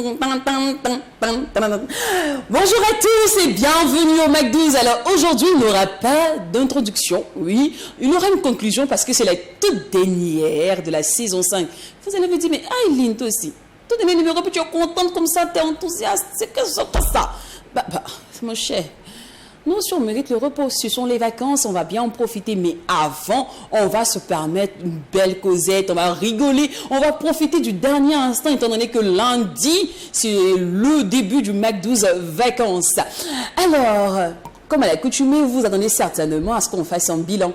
Bonjour à tous et bienvenue au Mac12. Alors aujourd'hui, il n'y aura pas d'introduction, oui, il y aura une conclusion parce que c'est la toute dernière de la saison 5. Vous allez me dire, mais Aileen, toi aussi, tout de mes numéros, tu es contente comme ça, tu es enthousiaste, c'est que ça, ça. Mon cher. Nous, si on mérite le repos, ce sont les vacances, on va bien en profiter. Mais avant, on va se permettre une belle causette, on va rigoler, on va profiter du dernier instant, étant donné que lundi, c'est le début du Mac12 vacances. Alors, comme à l'accoutumée, vous attendez certainement à ce qu'on fasse un bilan.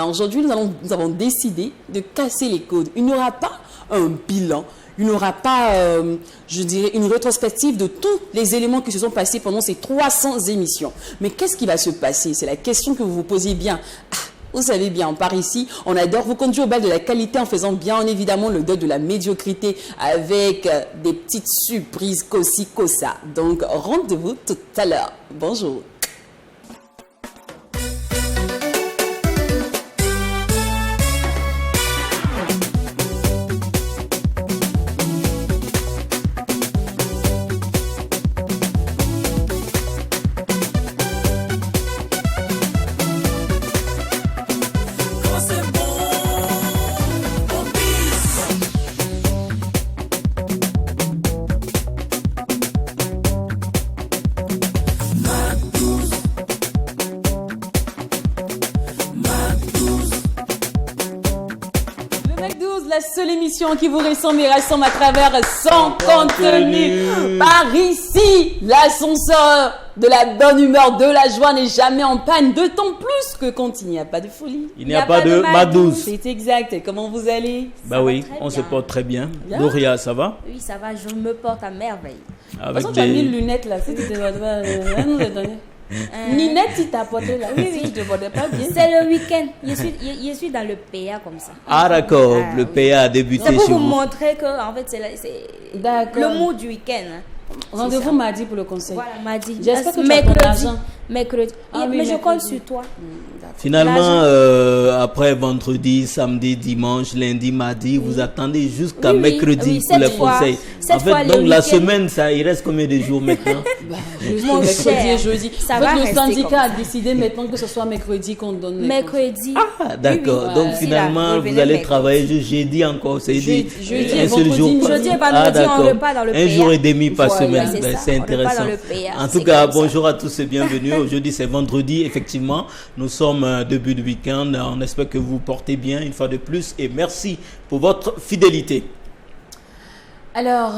Aujourd'hui, nous avons décidé de casser les codes. Il n'y aura pas un bilan. Il n'y aura pas, je dirais, une rétrospective de tous les éléments qui se sont passés pendant ces 300 émissions. Mais qu'est-ce qui va se passer? C'est la question que vous vous posez bien. Vous savez bien, par ici, on adore vous conduire au bal de la qualité en faisant bien évidemment le deuil de la médiocrité avec des petites surprises qu'aussi ça. Donc, rendez-vous tout à l'heure. Bonjour. Qui vous ressemble et rassemble à travers son contenu. Par ici, l'ascenseur de la bonne humeur, de la joie n'est jamais en panne, d'autant plus que quand il n'y a pas de folie. Il n'y a pas de Mac12. C'est exact. Et comment vous allez? Bah oui, on se porte très bien. Doria, ça va? Oui, ça va, je me porte à merveille. De toute façon, tu as mis une lunette là. Si tu te Ninette, si t'as porté là. Oui, je te portais pas bien. C'est le week-end. Je suis dans le PA comme ça. Ah d'accord, le PA a débuté chez vous. C'est pour vous montrer que en fait c'est le mot du week-end. Rendez-vous mardi pour le conseil. Voilà, mardi. J'espère que tu as ton argent. Mercredi. Mais je compte sur toi. Finalement, après vendredi, samedi, dimanche, lundi, mardi, vous attendez jusqu'à mercredi pour les conseils. En fait, donc la semaine, ça, il reste combien de jours maintenant? Mon cher, jeudi. Ça va le syndicat a décidé maintenant que ce soit mercredi qu'on donne les mercredi. Ah, d'accord. Donc finalement, vous allez travailler jeudi encore. C'est dit un seul jour. Jeudi et vendredi, on repart dans le PA. Un jour et demi par semaine. C'est intéressant. En tout cas, bonjour à tous et bienvenue. Aujourd'hui, c'est vendredi. Effectivement, nous sommes début de week-end. On espère que vous vous portez bien une fois de plus. Et merci pour votre fidélité. Alors,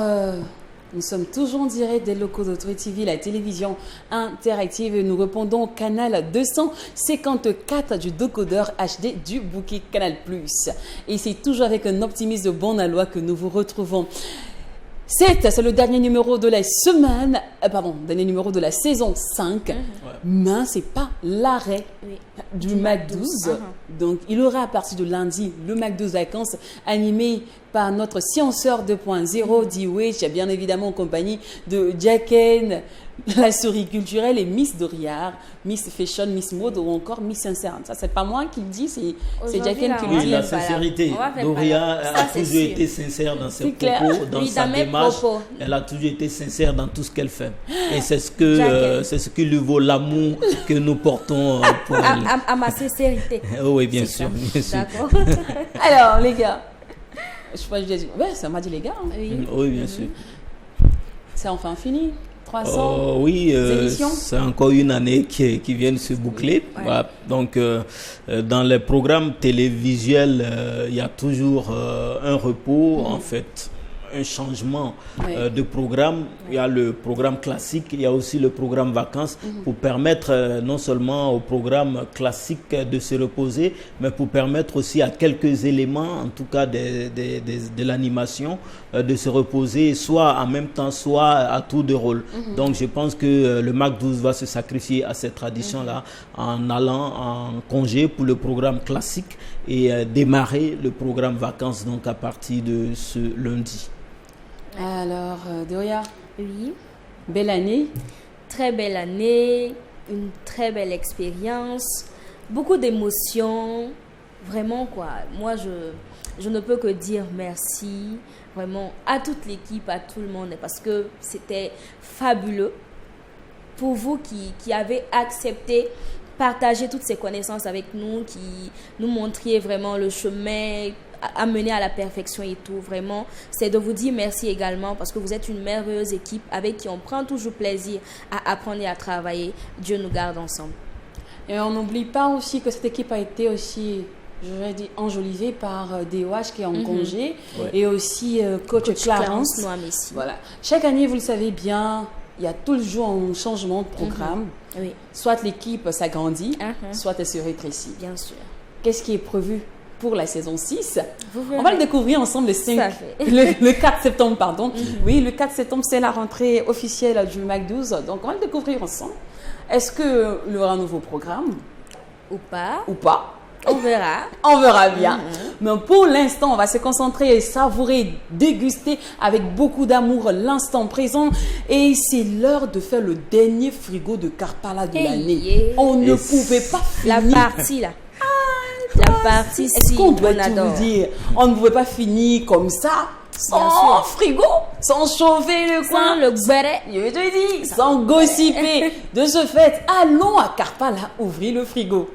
nous sommes toujours en direct des locaux d'Autorité TV, la télévision interactive. Et nous répondons au canal 254 du décodeur HD du bouquet Canal+. Et c'est toujours avec un optimisme de bon aloi que nous vous retrouvons. C'est le dernier numéro de la semaine, dernier numéro de la saison 5, mais c'est pas l'arrêt du Mac12. Donc, il y aura à partir de lundi le Mac12 vacances animé par notre scienceur 2.0, D-Witch, bien évidemment en compagnie de Jacken, la souris culturelle et Miss Doriard, Miss Fashion, Miss Mode ou encore Miss Sincère. Ça, c'est pas moi qui le dis, c'est Jacken qui le dit. La sincérité. Doria a toujours été sincère dans ses propos, dans sa démarche. Elle a toujours été sincère dans tout ce qu'elle fait. Et c'est ce que lui vaut l'amour que nous portons pour elle. À ma sincérité. Oui, bien sûr. D'accord. Alors, les gars, je crois que je dis, ça m'a dit les gars. Oui, bien sûr. C'est enfin fini. 300 oui, c'est encore une année qui vient de se boucler. Ouais. Voilà. Donc, dans les programmes télévisuels, il y a toujours un repos, en fait, un changement de programme. Il y a le programme classique, il y a aussi le programme vacances pour permettre non seulement au programme classique de se reposer, mais pour permettre aussi à quelques éléments, en tout cas de l'animation, de se reposer, soit en même temps, soit à tour de rôle. Donc je pense que le Mac12 va se sacrifier à cette tradition-là en allant en congé pour le programme classique et démarrer le programme vacances donc à partir de ce lundi. Alors, Doria, oui. Belle année. Très belle année, une très belle expérience, beaucoup d'émotions, vraiment quoi, moi je ne peux que dire merci vraiment à toute l'équipe, à tout le monde, parce que c'était fabuleux pour vous qui avez accepté partager toutes ces connaissances avec nous, qui nous montriez vraiment le chemin à mener à la perfection et tout. Vraiment, c'est de vous dire merci également parce que vous êtes une merveilleuse équipe avec qui on prend toujours plaisir à apprendre et à travailler. Dieu nous garde ensemble. Et on n'oublie pas aussi que cette équipe a été aussi, je vais dire, enjolivée par DOH qui est en congé et aussi coach Clarence. Noa-Messi. Voilà. Chaque année, vous le savez bien, il y a toujours un changement de programme. Oui. Soit l'équipe s'agrandit, soit elle se rétrécit. Bien sûr. Qu'est-ce qui est prévu pour la saison 6? Vous On va le découvrir ensemble le 4 septembre. Pardon. Oui, le 4 septembre, c'est la rentrée officielle du Mac 12. Donc, on va le découvrir ensemble. Est-ce qu'il y aura un nouveau programme? Ou pas. On verra. On verra bien. Mais pour l'instant, on va se concentrer et savourer, déguster avec beaucoup d'amour l'instant présent. Et c'est l'heure de faire le dernier frigo de Karpala de l'année. On ne pouvait pas finir. La partie là. La partie Est-ce qu'on doit tout vous dire? On ne pouvait pas finir comme ça. Sans frigo, sans chauffer le coin, sans le béret, je te dis, sans gossiper. De ce fait, allons à Karpala ouvrir le frigo.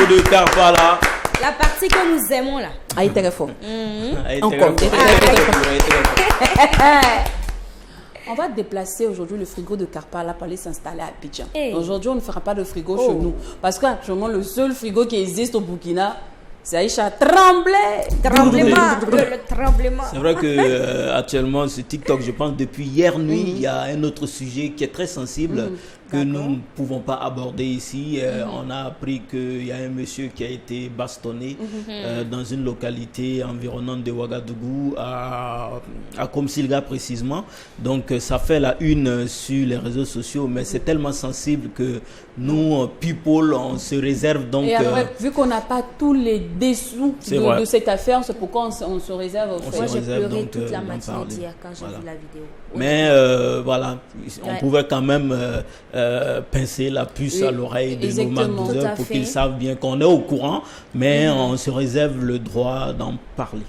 De Karpala. La partie que nous aimons là. Aïe, très fort. Encore. On va déplacer aujourd'hui le frigo de Karpala pour aller s'installer à Abidjan. Aujourd'hui, on ne fera pas de frigo chez nous. Parce qu'actuellement, le seul frigo qui existe au Burkina, c'est Aïcha Tremblay. Le tremblement. C'est vrai que actuellement, ce TikTok, je pense, depuis hier nuit, il y a un autre sujet qui est très sensible que nous ne pouvons pas aborder ici. On a appris qu'il y a un monsieur qui a été bastonné dans une localité environnante de Ouagadougou, à Komsilga précisément. Donc, ça fait la une sur les réseaux sociaux, mais c'est tellement sensible que nous, people, on se réserve donc... Et après, vu qu'on n'a pas tous les dessous de cette affaire, c'est pourquoi on se réserve. Moi, j'ai pleuré toute la matinée d'hier quand j'ai vu la vidéo. Mais voilà, on pouvait quand même pincer la puce à l'oreille de nos magdiseurs pour qu'ils savent bien qu'on est au courant, mais on se réserve le droit d'en parler.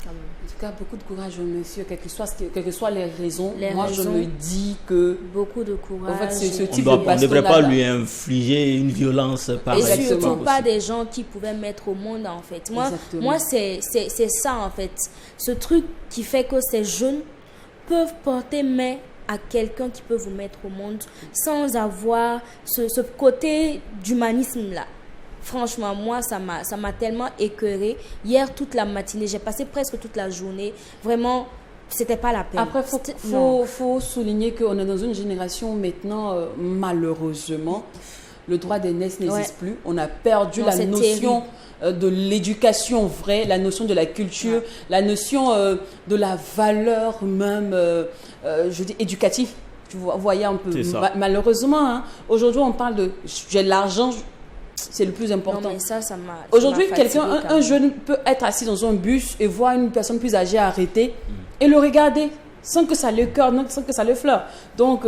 En tout cas, beaucoup de courage au monsieur, quelles que soient les raisons. Moi, je me dis que... Beaucoup de courage. En fait, ce type on ne devrait pas lui infliger une violence pareille. Et surtout pas des gens qui pouvaient mettre au monde, en fait. Moi c'est ça, en fait. Ce truc qui fait que ces jeunes peuvent porter main à quelqu'un qui peut vous mettre au monde sans avoir ce côté d'humanisme là. Franchement, moi, ça m'a tellement écœurée. Hier, toute la matinée, j'ai passé presque toute la journée. Vraiment, c'était pas la peine. Après, faut souligner qu'on est dans une génération maintenant, malheureusement, le droit d'aînesse n'existe plus. On a perdu la notion de l'éducation vraie, la notion de la culture, la notion de la valeur même, je dis, éducative. Vous voyez un peu. Malheureusement, aujourd'hui, on parle de j'ai l'argent. C'est le plus important. Non, mais ça m'a aujourd'hui, un jeune peut être assis dans un bus et voir une personne plus âgée arrêter et le regarder sans que ça le cœur, sans que ça le fleure. Donc,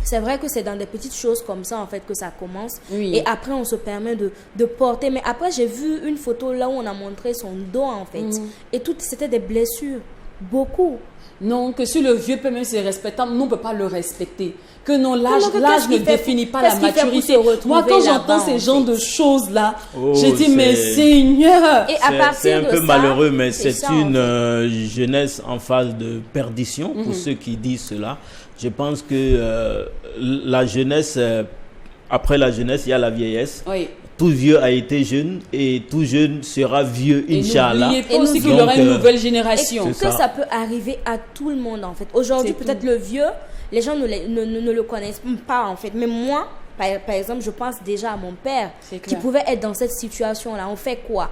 c'est vrai que c'est dans des petites choses comme ça en fait que ça commence. Et après, on se permet de porter. Mais après, j'ai vu une photo là où on a montré son dos en fait. Et tout, c'était des blessures. Beaucoup. Non, que si le vieux peut même se respecter, nous ne peut pas le respecter. Que non, l'âge ne définit pas la maturité. Moi, quand j'entends ces genres de choses-là, je dis, mais Seigneur. C'est un peu malheureux, mais c'est une jeunesse en phase de perdition, pour ceux qui disent cela. Je pense que la jeunesse, après la jeunesse, il y a la vieillesse. Oui. Tout vieux a été jeune et tout jeune sera vieux, Inch'Allah. Et n'oubliez pas aussi qu'il y aura une nouvelle génération. Et ça peut arriver à tout le monde en fait. Aujourd'hui, peut-être le vieux, les gens ne le connaissent pas en fait. Mais moi, par exemple, je pense déjà à mon père qui pouvait être dans cette situation-là. On fait quoi?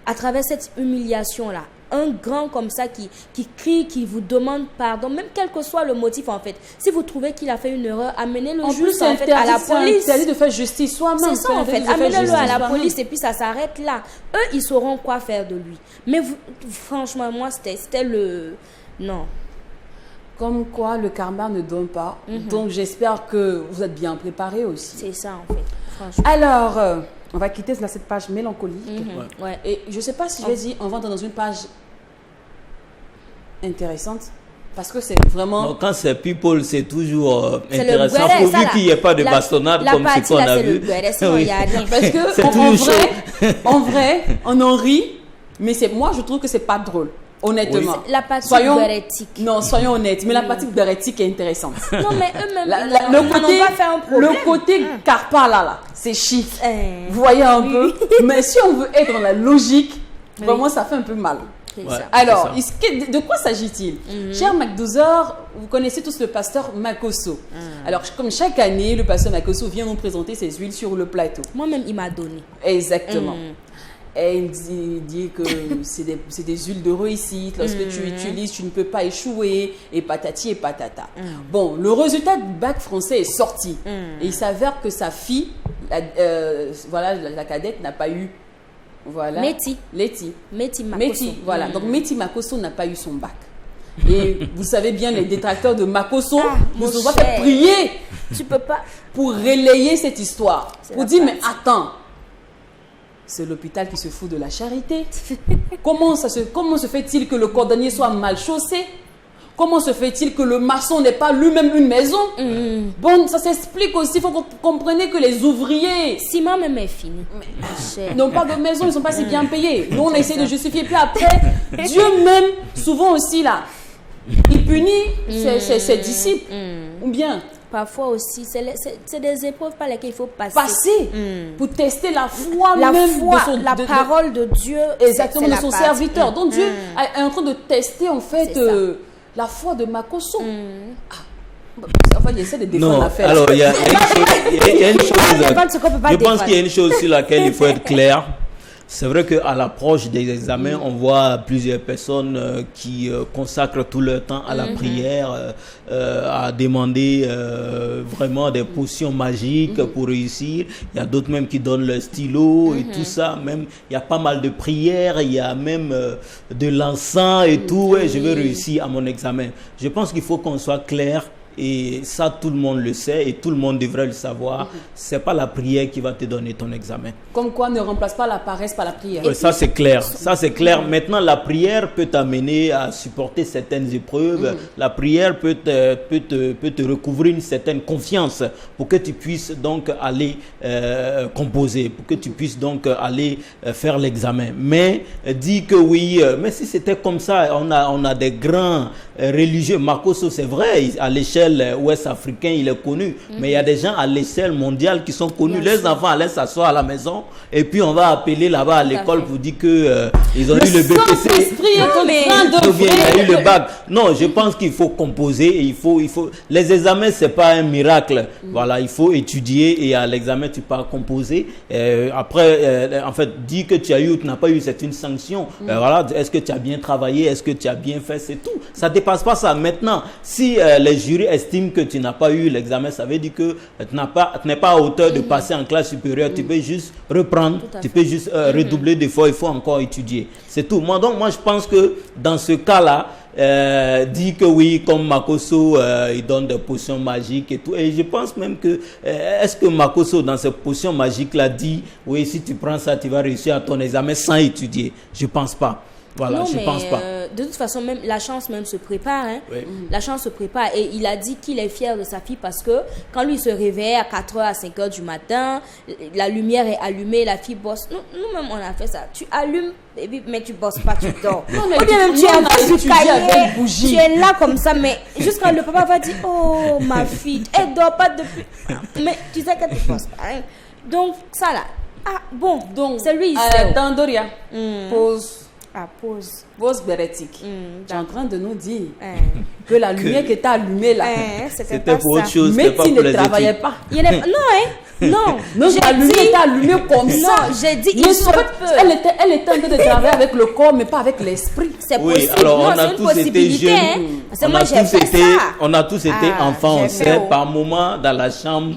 À travers cette humiliation-là, un grand comme ça qui crie, qui vous demande pardon, même quel que soit le motif en fait. Si vous trouvez qu'il a fait une erreur, amenez-le juste en fait à la police. C'est interdit de faire justice soi-même. C'est ça en fait, amenez-le à la police et puis ça s'arrête là. Eux, ils sauront quoi faire de lui. Mais franchement, moi, c'était le... Non. Comme quoi, le karma ne donne pas. Donc, j'espère que vous êtes bien préparés aussi. C'est ça en fait, franchement. Alors, on va quitter cette page mélancolique. Ouais. Et je ne sais pas si je vais dire, on va entrer dans une page intéressante. Parce que c'est vraiment... Non, quand c'est people, c'est toujours C'est intéressant. le Pourvu qu'il n'y ait pas de bastonnade comme ce qu'on a vu. Sinon, il n'y a rien. Parce que, C'est toujours en vrai, on en rit, mais moi, je trouve que c'est pas drôle. Honnêtement. La partie bérétique. Non, soyons honnêtes. Mais la partie bérétique est intéressante. Non, mais eux-mêmes, le côté carpa là, c'est chic. Vous voyez un peu. Mais si on veut être dans la logique, vraiment, ça fait un peu mal. Ouais, Alors, de quoi s'agit-il? Cher McDozer, vous connaissez tous le pasteur Makosso. Alors, comme chaque année, le pasteur Makosso vient nous présenter ses huiles sur le plateau. Moi-même, il m'a donné. Exactement. Et il dit que c'est des huiles de réussite. Lorsque tu utilises, tu ne peux pas échouer. Et patati et patata. Bon, le résultat du bac français est sorti. Et il s'avère que sa fille, la cadette, n'a pas eu... Voilà. Métis Makosso. Voilà. Donc, Métis Makosso n'a pas eu son bac. Et vous savez bien, les détracteurs de Makosso nous ont fait prier. Tu peux pas. Pour relayer cette histoire. Pour dire, mais attends. C'est l'hôpital qui se fout de la charité. Comment se fait-il que le cordonnier soit mal chaussé? Comment se fait-il que le maçon n'ait pas lui-même une maison? Bon, ça s'explique aussi. Il faut que vous compreniez que les ouvriers... Ciment même est fini. N'ont pas de maison, ils ne sont pas si bien payés. Nous, on essaie de justifier. Puis après, Dieu même, souvent aussi là, il punit ses disciples. Ou bien... Parfois aussi, c'est des épreuves par lesquelles il faut passer. Pour tester la foi même de la parole de Dieu. Exactement, de son serviteur. Donc Dieu est en train de tester en fait la foi de Makosso. Enfin, il essaie de défendre l'affaire. Alors, il y a une chose. Je pense qu'il y a une chose sur laquelle il faut être clair. C'est vrai qu'à l'approche des examens, on voit plusieurs personnes qui consacrent tout leur temps à la prière, à demander vraiment des potions magiques pour réussir. Il y a d'autres même qui donnent leur stylo et tout ça. Même, il y a pas mal de prières, il y a même de l'encens et tout. Ouais, je vais réussir à mon examen. Je pense qu'il faut qu'on soit clair. Et ça, tout le monde le sait et tout le monde devrait le savoir. C'est pas la prière qui va te donner ton examen. Comme quoi, ne remplace pas la paresse par la prière. Ça, c'est clair. Ça, c'est clair. Maintenant, la prière peut t'amener à supporter certaines épreuves. La prière peut te recouvrir une certaine confiance pour que tu puisses donc aller composer, pour que tu puisses donc aller faire l'examen. Mais dis que oui, mais si c'était comme ça, on a des grands religieux. Makosso, c'est vrai, à l'échelle ouest africain, il est connu. Mais il y a des gens à l'échelle mondiale qui sont connus. Les enfants allaient s'asseoir à la maison et puis on va appeler là-bas à l'école pour dire que ils ont eu le BPC. Il y a eu le bac. Non, je pense qu'il faut composer et il faut. Les examens, c'est pas un miracle. Voilà, il faut étudier et à l'examen tu pars composer. Après, en fait, dire que tu as eu ou tu n'as pas eu, c'est une sanction. Voilà, est-ce que tu as bien travaillé, est-ce que tu as bien fait, c'est tout. Ça dépasse pas ça. Maintenant, si les jurys estiment que tu n'as pas eu l'examen, ça veut dire que tu n'es pas à hauteur de passer en classe supérieure. Tu peux juste reprendre, tu peux juste redoubler d'efforts, il faut encore étudier. C'est tout. Moi, je pense que dans ce cas-là, dit que oui, comme Makosso, il donne des potions magiques et tout. Et je pense même que, est-ce que Makosso, dans ces potions magiques-là, dit, oui, si tu prends ça, tu vas réussir à ton examen sans étudier? Je pense pas. Voilà, non, je pense pas. De toute façon, même la chance même se prépare. Hein. Oui. La chance se prépare. Et il a dit qu'il est fier de sa fille parce que quand lui se réveille à 4h, à 5h du matin, la lumière est allumée, la fille bosse. Nous-mêmes, on a fait ça. Tu allumes, mais tu bosses pas, tu dors. Non, mais tu es là comme ça, mais jusqu'à le papa va dire, oh, ma fille, elle dort pas depuis... Mais tu sais que tu bosses pas. Hein. Donc, ça là. Ah, bon, donc c'est lui. Dans Doria, pose Ah, pause. Pause bérétique. Tu es en D'accord. train de nous dire que la lumière que tu as allumée là, C'était C'était pas pour autre ça. chose, mais c'était pas tu pour ne les travaillais études. pas. Il y en a- Non, hein? Non. Non, J'ai la lumière dit- était allumée comme ça. Non, j'ai dit, Mais il se en fait, peut. elle était en train de travailler avec le corps, mais pas avec l'esprit. C'est Oui, possible. alors Non, on a c'est une tous été possibilité, jeunes, hein. Parce que on moi, a j'ai tous fait été, ça. on a tous été Ah, enfants, on j'ai sait, fait, par moment dans la chambre,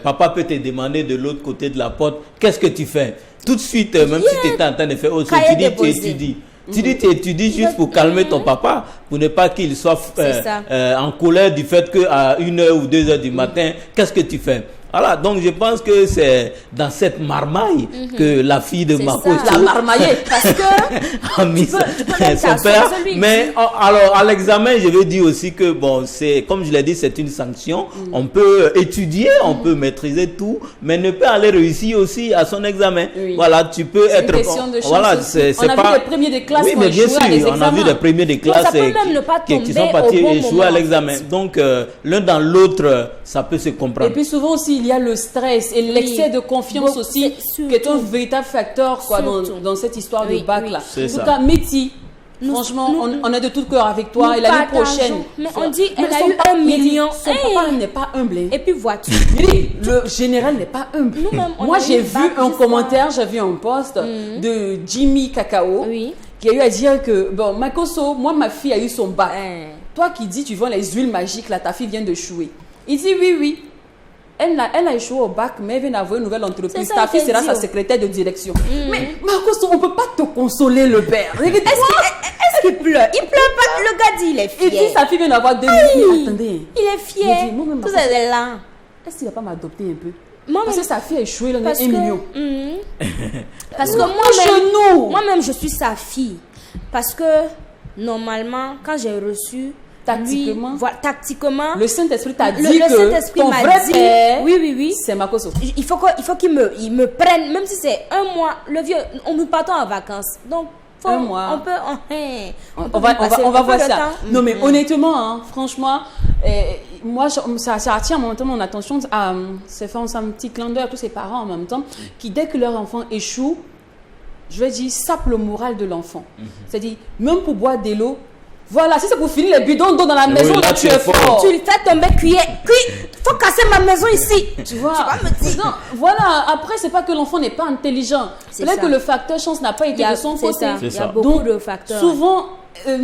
papa peut te demander de l'autre côté de la porte, qu'est-ce que tu fais? Tout de suite, même si tu étais en train de faire autre chose, tu Cahier dis tu déposé. étudies. Tu dis tu étudies juste pour calmer ton papa, pour ne pas qu'il soit C'est ça. en colère du fait qu'à 1h ou 2h du matin, qu'est-ce que tu fais? Voilà, donc je pense que c'est dans cette marmaille que la fille de C'est Makoto ça. La marmaillée. Parce que a mis tu peux même son t'asseoir père. sur lui. Mais alors à l'examen, je veux dire aussi que bon, c'est comme je l'ai dit, c'est une sanction. On peut étudier, on peut maîtriser tout, mais ne pas aller réussir aussi à son examen. Oui. Voilà, tu peux C'est une être question de chance voilà, aussi. c'est On a pas vu des premiers de classe oui, qui ont mais bien échoué sûr, à des on a vu examens. des premiers de Donc, classe ça peut même ne pas qui sont tomber partis au bon échouer moment, à en l'examen. fait. Donc l'un dans l'autre, ça peut se Et comprendre. puis souvent aussi, il y a le stress et l'excès de confiance Beaucoup, aussi, c'est qui est un surtout. véritable facteur quoi, Surtout. dans cette histoire Oui, de bac oui. là. C'est En tout ça. cas, Métis, Nous- franchement, nous- on est de tout cœur avec toi. nous Et l'année partageons. prochaine. Mais on dit, Mais elle a son eu papa, 1 million. Son papa n'est pas humble. hein. Et puis vois-tu. Oui, le général n'est pas humble. Nous-mêmes, on Moi, a j'ai eu vu bac un juste commentaire, j'ai vu un post de Jimmy Cacao Oui. qui a eu à dire que, bon, Makoso, moi, ma fille a eu son bac. Hein. Toi qui dis, tu vends les huiles magiques, là, ta fille vient de chouer. Il dit, oui, oui. Elle a échoué au bac, mais elle vient d'avoir une nouvelle entreprise. C'est ça, Ta il fille t'a sera dit, sa oh. secrétaire de direction. Mais Makoso, on ne peut pas te consoler, le père. Est-ce qu'il pleure? Il pleure pas. Le gars dit, il est Il dit, fier. sa fille vient d'avoir 2 Aïe. millions. Attendez. Il est fier. Il dit, moi-même, Tout ma ça, c'est là. Est-ce qu'il va pas m'adopter un peu? Moi, Parce que sa fille a échoué, elle en a parce 1 million. Parce que Genou. moi-même, je suis sa fille. Parce que, normalement, quand j'ai reçu... Tactiquement. lui, voilà, tactiquement. Le Saint-Esprit t'a le dit que Saint-Esprit ton m'a vrai dit... père, Oui, oui, oui. c'est Makoso. Il faut qu'il me prenne, même si c'est 1 mois. Le vieux, nous partons en vacances. Donc, Un mois. On peut... On va voir ça. Non, mais Mm. honnêtement, hein, franchement, moi, ça attire en même temps mon attention. C'est faire un petit clin d'œil à tous ces parents en même temps qui, dès que leur enfant échoue, je vais dire, sape le moral de l'enfant. C'est-à-dire, même pour boire de l'eau, voilà, si c'est pour finir les bidons d'eau dans la maison, là, là, tu es fort. Tu lui fais tomber cuillère. Faut casser ma maison ici. Tu vois, vas me dire. non, voilà, après, c'est pas que l'enfant n'est pas intelligent. C'est Peut-être ça. que le facteur chance n'a pas été de son C'est côté. ça. C'est Il y a ça. beaucoup Donc, de facteurs. souvent,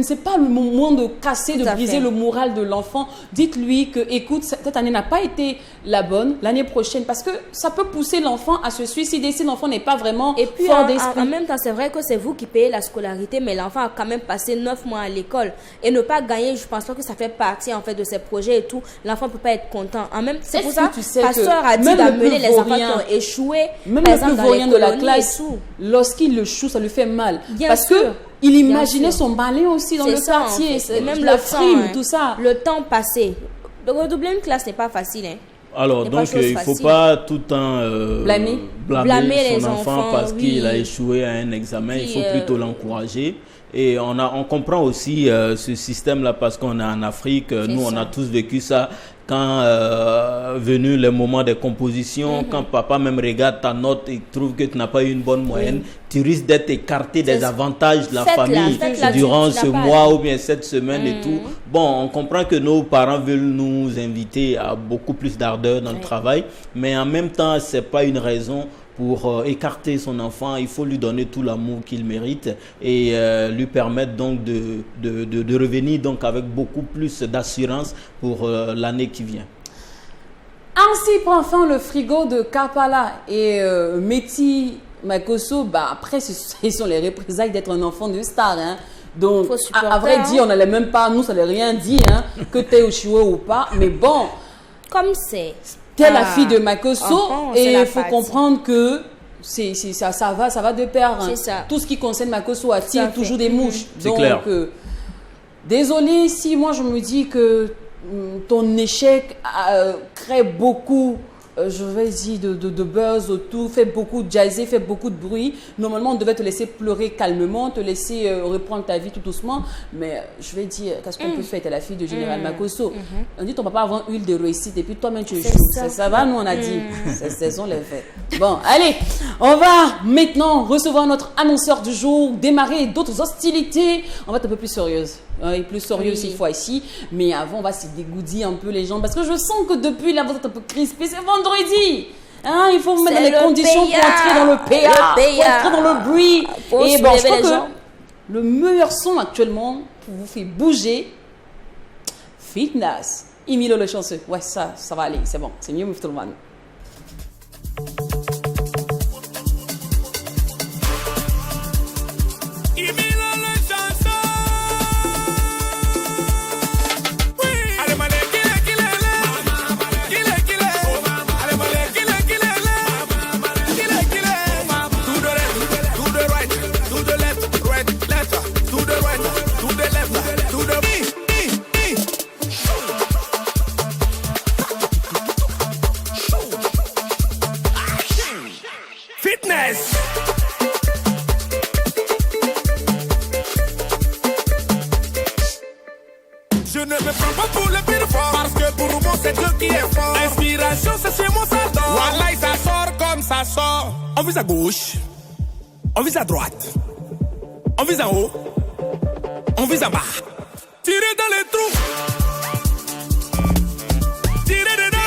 c'est pas le moment de casser, Tout de à briser fait. le moral de l'enfant. Dites-lui que, écoute, cette année n'a pas été la bonne, l'année prochaine, parce que ça peut pousser l'enfant à se suicider si l'enfant n'est pas vraiment Et puis, fort en d'esprit. même temps, c'est vrai que c'est vous qui payez la scolarité, mais l'enfant a quand même passé 9 mois à l'école. Et ne pas gagner, je pense pas que ça fait partie en fait de ses projets et tout. L'enfant ne peut pas être content. C'est Est-ce pour ça que tu sais que que Pasteur a dit même le d'amener plus les enfants vaurien- qui ont échoué, Même par le exemple, plus dans les vaurien de la colonies et classe, tout. lorsqu'il le choue, ça lui fait mal. Bien parce sûr. que il imaginait sûr. son balai aussi dans C'est le ça, en quartier. fait. C'est Même la le frime, temps, hein. tout ça. Le temps passé. De redoubler une classe n'est pas facile. Hein. Alors, C'est pas donc, chose il ne faut facile. pas tout le temps Blâmer Blâmer son les enfant enfants, parce oui. qu'il a échoué à un examen. Il Puis, faut plutôt l'encourager. Et on comprend aussi ce système-là parce qu'on est en Afrique. Nous, on ça. a tous vécu ça. Quand venu le moment des compositions, quand papa même regarde ta note et trouve que tu n'as pas eu une bonne moyenne, tu risques d'être écarté des C'est- avantages de la Faites-la, famille faites-la, durant tu ce n'as pas- mois ou bien cette semaine et tout. Bon, on comprend que nos parents veulent nous inviter à beaucoup plus d'ardeur dans le travail, mais en même temps, c'est pas une raison pour écarter son enfant. Il faut lui donner tout l'amour qu'il mérite et lui permettre donc de revenir donc avec beaucoup plus d'assurance pour l'année qui vient. Ainsi prend fin le frigo de Kapala et Métis Makoso. Bah, après, ce sont les représailles d'être un enfant de star. Hein. Donc, Faut supporter, à vrai hein. dire, on n'allait même pas, nous, ça n'allait rien dire, hein, que tu es échoué ou pas. Mais bon, Comme c'est. tu es la fille de Makoso c'est et la il faut partie. comprendre que ça va de pair. Hein. C'est ça. Tout ce qui concerne Makoso attire Ça fait. toujours des mouches. C'est Donc, clair. désolé si moi je me dis que ton échec crée beaucoup je vais dire, de buzz autour, fait beaucoup de jazzy, fait beaucoup de bruit. Normalement, on devait te laisser pleurer calmement, te laisser reprendre ta vie tout doucement. Mais je vais dire, qu'est-ce qu'on peut faire? T'es la fille de Général Makosso. On dit ton papa avant huile de réussite et puis toi-même tu joues. Ça va, nous on a dit. Ce sont les faits. Bon, allez, on va maintenant recevoir notre annonceur du jour, démarrer d'autres hostilités. On va être un peu plus sérieuse. Et plus sérieux cette fois-ci. Mais avant, on va se dégourdir un peu les gens parce que je sens que depuis là, vous êtes un peu crispés. C'est vendredi. Hein, il faut vous mettre dans les conditions pour entrer dans le PA, pour entrer dans le bruit. Et bon, je crois que le meilleur son actuellement pour vous faire bouger, Fitness. Emilio le chanceux. Ouais, ça va aller. C'est bon. C'est mieux, Move tout le monde. Je ne me prends pas pour le pire fort, parce que pour moi c'est Dieu qui est fort. L'inspiration c'est chez moi ça dort. Voilà, ça sort comme ça sort. On vise à gauche, on vise à droite, on vise en haut, on vise en bas. Tirez dans les trous. Tirez dedans.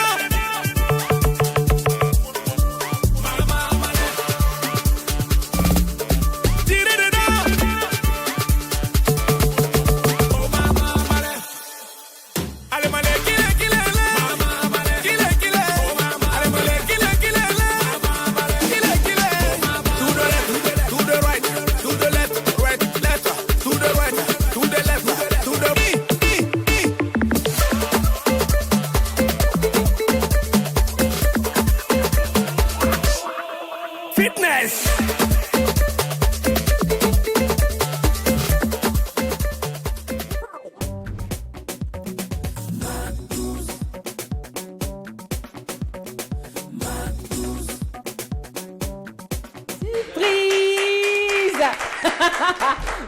Tirez dedans. Allez, malé, kile, to the right, to the left, to the right, to the left, to the Fitness.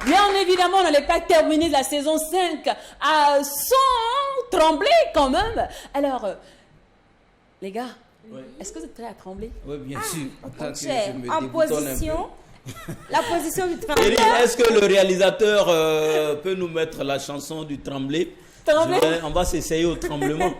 Bien évidemment, on n'allait pas terminer la saison 5 sans trembler quand même. Alors, les gars, est-ce que vous êtes prêts à trembler? Oui, bien sûr. En position, la position du tremblé. Est-ce que le réalisateur peut nous mettre la chanson du tremblé? On va s'essayer au tremblement.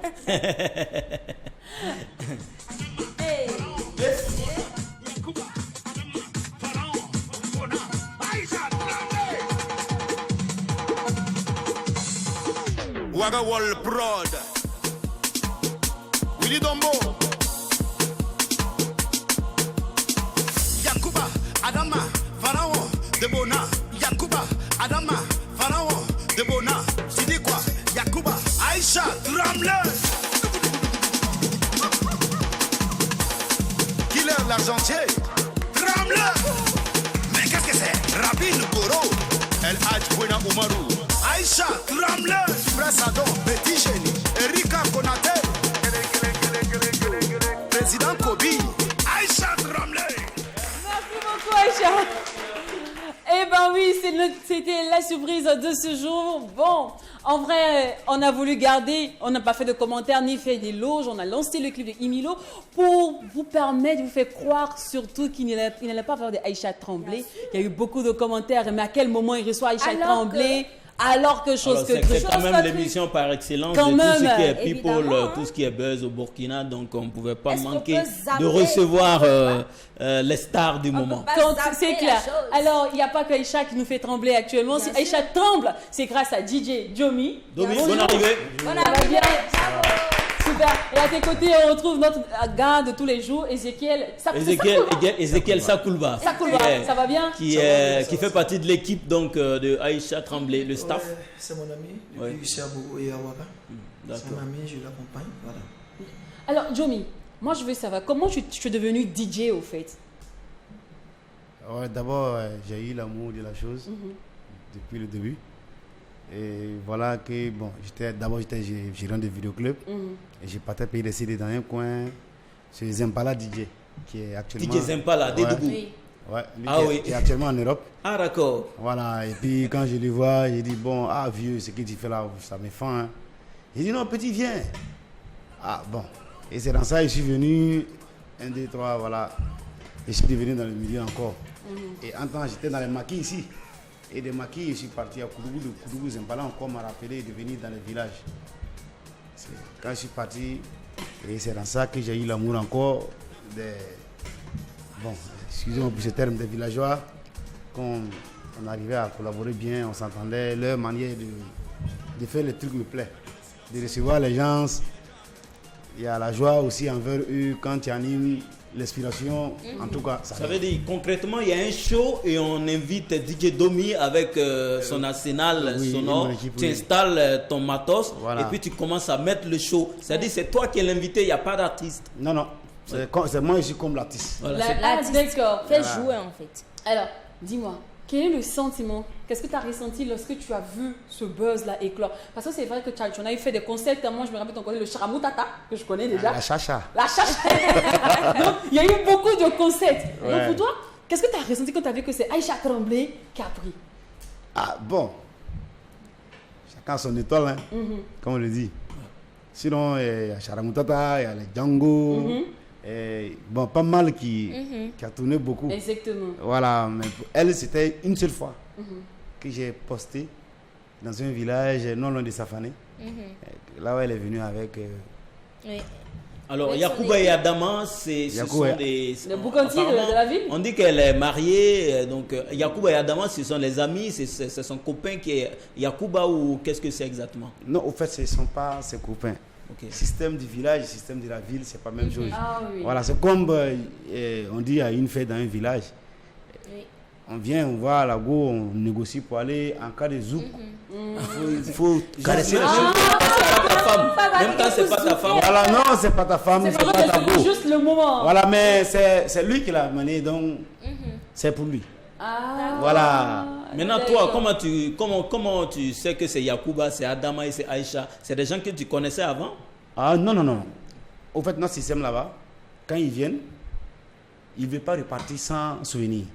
Wagawal Prod, Willy Dombo, Yankuba, Adama, Pharaon, Debona, Yankuba, Adama, Pharaon, Debona, tu dis quoi? Yankuba, Aïcha, Trembleur, Killer l'argentier, Trembleur, mais qu'est-ce que c'est? Rabin Goro, El Hadj Buena Umaru. Aïcha, Trembleur, Brassadon, Petit Génie, Erika Konate, Président Kobi, Aïcha Trembleur. Merci beaucoup, Aïcha. Eh ben oui, c'était la surprise de ce jour. Bon, en vrai, on a voulu garder, on n'a pas fait de commentaires ni fait d'éloges. On a lancé le clip de Emilio pour vous permettre, de vous faire croire surtout qu'il n'allait pas avoir de Aïcha Tremblay. Il y a eu beaucoup de commentaires, mais à quel moment il reçoit Aïcha Tremblay? Alors que c'est quand même l'émission par excellence quand de même, tout ce qui est people, évidemment, tout ce qui est buzz au Burkina, donc on ne pouvait pas manquer de recevoir les stars du moment. C'est clair. Alors, il n'y a pas qu'Aïcha qui nous fait trembler actuellement. Si Aïcha tremble, c'est grâce à DJ Jomi. Domi, bonne arrivée. Bonne arrivée. Super. Et à tes côtés, on retrouve notre gars de tous les jours, Ezekiel Sakoulba. Sakoulba, ça va bien? Qui fait partie de l'équipe donc de Aïcha Tremblay, le staff. C'est mon ami, depuis Cherbourg et Awaka. C'est mon ami, je l'accompagne. Voilà. Alors, Jomi, moi je veux savoir, comment tu es devenu DJ au fait? D'abord, j'ai eu l'amour de la chose depuis le début. Et voilà que, bon, j'étais gérant de vidéoclub. Et j'ai partais payer des CD dans un coin. C'est Zempala DJ, qui est actuellement... DJ Zempala, Dédougou. Oui. Ouais, lui Ah oui. qui est actuellement en Europe. Ah, d'accord. Voilà, et puis quand je le vois, j'ai dit, bon, ah vieux, ce que tu fais là, ça me fend. Hein. Il dit, non, petit, viens. Ah bon. Et c'est dans ça que je suis venu, 1, 2, 3, voilà. Et je suis devenu dans le milieu encore. Et en temps, j'étais dans les maquis ici. Et des maquis, je suis parti à Koudougou. De Koudougou, Zempala encore m'a rappelé de venir dans le village. Quand je suis parti, et c'est dans ça que j'ai eu l'amour encore des... Bon, excusez-moi pour ce terme, des villageois. Quand on arrivait à collaborer bien, on s'entendait, leur manière de faire les trucs me plaît. De recevoir les gens, il y a la joie aussi envers eux quand tu animes l'inspiration. En tout cas, Ça veut dire, concrètement, il y a un show et on invite DJ Domi avec son arsenal oui, sonore. mon équipe, Tu oui. installes ton matos Voilà. et puis tu commences à mettre le show. C'est-à-dire, c'est toi qui es l'invité, il n'y a pas d'artiste. Non, non, c'est moi, je suis comme l'artiste. Voilà, La- c'est- L'artiste d'accord. fait jouer en fait. Alors, dis-moi, quel est le sentiment? Qu'est-ce que tu as ressenti lorsque tu as vu ce buzz-là éclore? Parce que c'est vrai que tu en as fait des concerts. Moi, je me rappelle ton concert, le Charamutata, que je connais déjà. La chacha. La chacha. Donc, il y a eu beaucoup de concerts. Donc, Ouais. pour toi, qu'est-ce que tu as ressenti quand tu as vu que c'est Aïcha Tremblay qui a pris? Ah bon, chacun son étoile, hein, comme on le dit. Sinon, il y a Charamutata, il y a les Django. Et, bon, pas mal qui a tourné beaucoup. Exactement. Voilà, mais pour elle, c'était une seule fois que j'ai posté dans un village non loin de Safané. Là où elle est venue avec. Oui. Alors, Oui, Yacouba son et Adama, ce Yacouba, sont ouais. des... Le boucantier apparemment, de la ville? On dit qu'elle est mariée, donc Yacouba et Adama, ce sont les amis, c'est son copain qui est Yacouba ou qu'est-ce que c'est exactement? Non, au fait, ce ne sont pas ses copains. Ok. Système du village, système de la ville, c'est pas la même chose. Ah oui. Voilà, c'est comme on dit à une fête dans un village. Oui. On vient, on va à la go, on négocie pour aller en cas de zouk. Il faut caresser les gens. Même quand c'est pas ta femme. Voilà, non, c'est pas ta femme, c'est C'est pas pas ta go. juste le moment. Voilà, mais c'est lui qui l'a mené, donc c'est pour lui. Ah. Voilà. Maintenant, D'accord. toi, comment tu sais que c'est Yacouba, c'est Adama et c'est Aïcha? C'est des gens que tu connaissais avant? Ah non, non, non. Au fait, notre système là-bas, quand ils viennent, ils ne veulent pas repartir sans souvenir.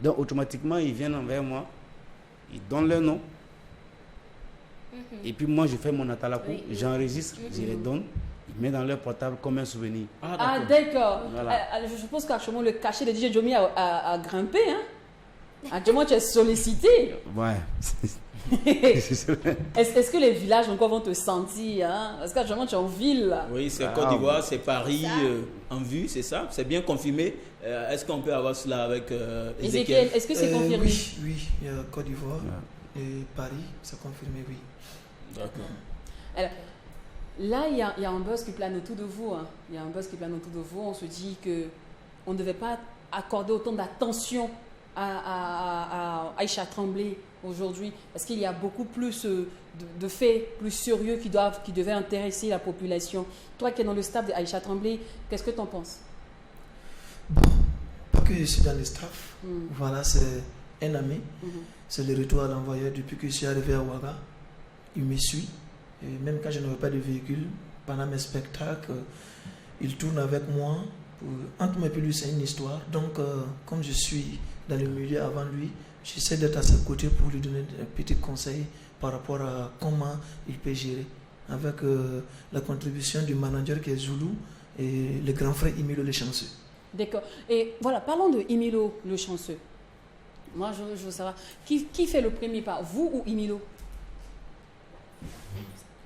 Donc automatiquement, ils viennent envers moi, ils donnent leur nom. Et puis moi, je fais mon atalakou, j'enregistre, je les donne, je mets dans leur portable comme un souvenir. Ah, d'accord. Voilà. Je pense qu'actuellement, le cachet de DJ Jomi a grimpé. Hein? Actuellement, tu es sollicité. Ouais. Est-ce que les villages encore vont te sentir? Hein? Parce qu'actuellement, tu es en ville. Là. Oui, c'est Côte d'Ivoire, c'est Paris en vue, c'est ça? C'est bien confirmé. Est-ce qu'on peut avoir cela avec Ezekiel, Ezekiel? est-ce que c'est confirmé? Oui, oui, il y a Côte d'Ivoire et Paris, c'est confirmé, oui. D'accord. Alors, là, il y a un buzz qui plane autour de vous. Hein. Il y a un buzz qui plane autour de vous. On se dit qu'on ne devait pas accorder autant d'attention à Aïcha Tremblay aujourd'hui, parce qu'il y a beaucoup plus de faits plus sérieux qui devaient intéresser la population. Toi qui es dans le staff d'Aïcha Tremblay, qu'est-ce que tu en penses? Pas que je suis dans le staff, voilà, c'est un ami, c'est le retour à l'envoyeur depuis que je suis arrivé à Ouaga. Il me suit, et même quand je n'avais pas de véhicule, pendant mes spectacles, il tourne avec moi. Entre moi et lui, c'est une histoire. Donc, comme je suis dans le milieu avant lui, j'essaie d'être à ses côtés pour lui donner des petits conseils par rapport à comment il peut gérer. Avec la contribution du manager qui est Zoulou et le grand frère Emilio Le Chanceux. D'accord. Et voilà, parlons de Emilio Le Chanceux. Moi, je veux savoir, qui fait le premier pas, vous ou Emilio?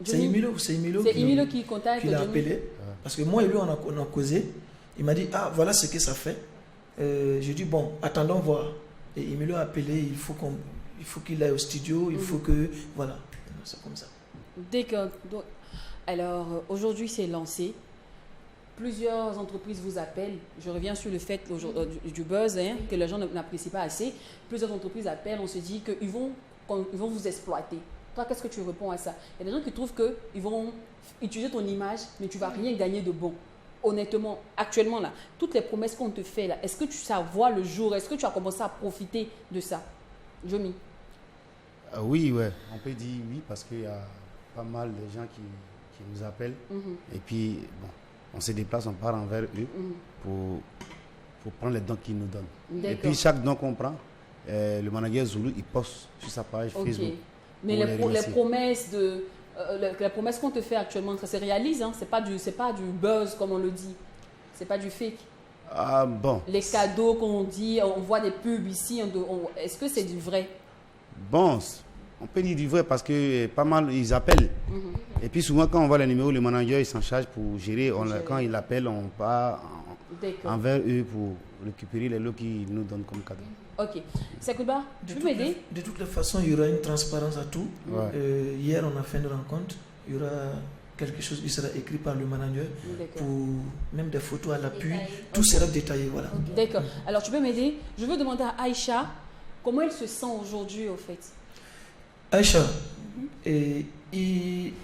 C'est Emilio qui contacte qui l'a Johnny. appelé. Parce que moi et lui, on a causé. Il m'a dit, ah, voilà ce que ça fait. J'ai dit, bon, attendons voir. Et Emilio a appelé, il faut qu'il aille au studio, il faut que... Voilà, c'est comme ça. D'accord. Donc, alors, aujourd'hui, c'est lancé. Plusieurs entreprises vous appellent. Je reviens sur le fait du buzz, hein, que les gens n'apprécient pas assez. Plusieurs entreprises appellent, on se dit qu'ils vont vous exploiter. Toi, qu'est-ce que tu réponds à ça? Il y a des gens qui trouvent qu'ils vont utiliser ton image, mais tu ne vas rien gagner de bon. Honnêtement, actuellement, là, toutes les promesses qu'on te fait, là, est-ce que ça voit le jour? Est-ce que tu as commencé à profiter de ça? Jomi? Oui, ouais, on peut dire oui parce qu'il y a pas mal de gens qui nous appellent. Et puis, bon, on se déplace, on part envers eux pour prendre les dons qu'ils nous donnent. Et D'accord. puis chaque don qu'on prend, le manager Zulu, il poste sur sa page Ok. Facebook. Mais pour les remercier. promesses la promesse qu'on te fait actuellement, ça se réalise, hein? C'est pas du buzz comme on le dit. C'est pas du fake. Ah bon. Les cadeaux qu'on dit, on voit des pubs ici. Est-ce que c'est du vrai? Bon, on peut dire du vrai parce que pas mal, ils appellent. Et puis souvent, quand on voit les numéros, le manager, il s'en charge pour gérer. Quand il appelle, on part D'accord. envers eux pour récupérer les lots qu'ils nous donnent comme cadeau. Ok. Sakouba, tu peux m'aider? De toutes les façons, il y aura une transparence à tout. Ouais. Hier, on a fait une rencontre. Il y aura quelque chose qui sera écrit par le manager D'accord. pour même des photos à l'appui. Tout sera détaillé. Voilà. D'accord. Alors, tu peux m'aider? Je veux demander à Aïcha comment elle se sent aujourd'hui, au fait. Aïcha, i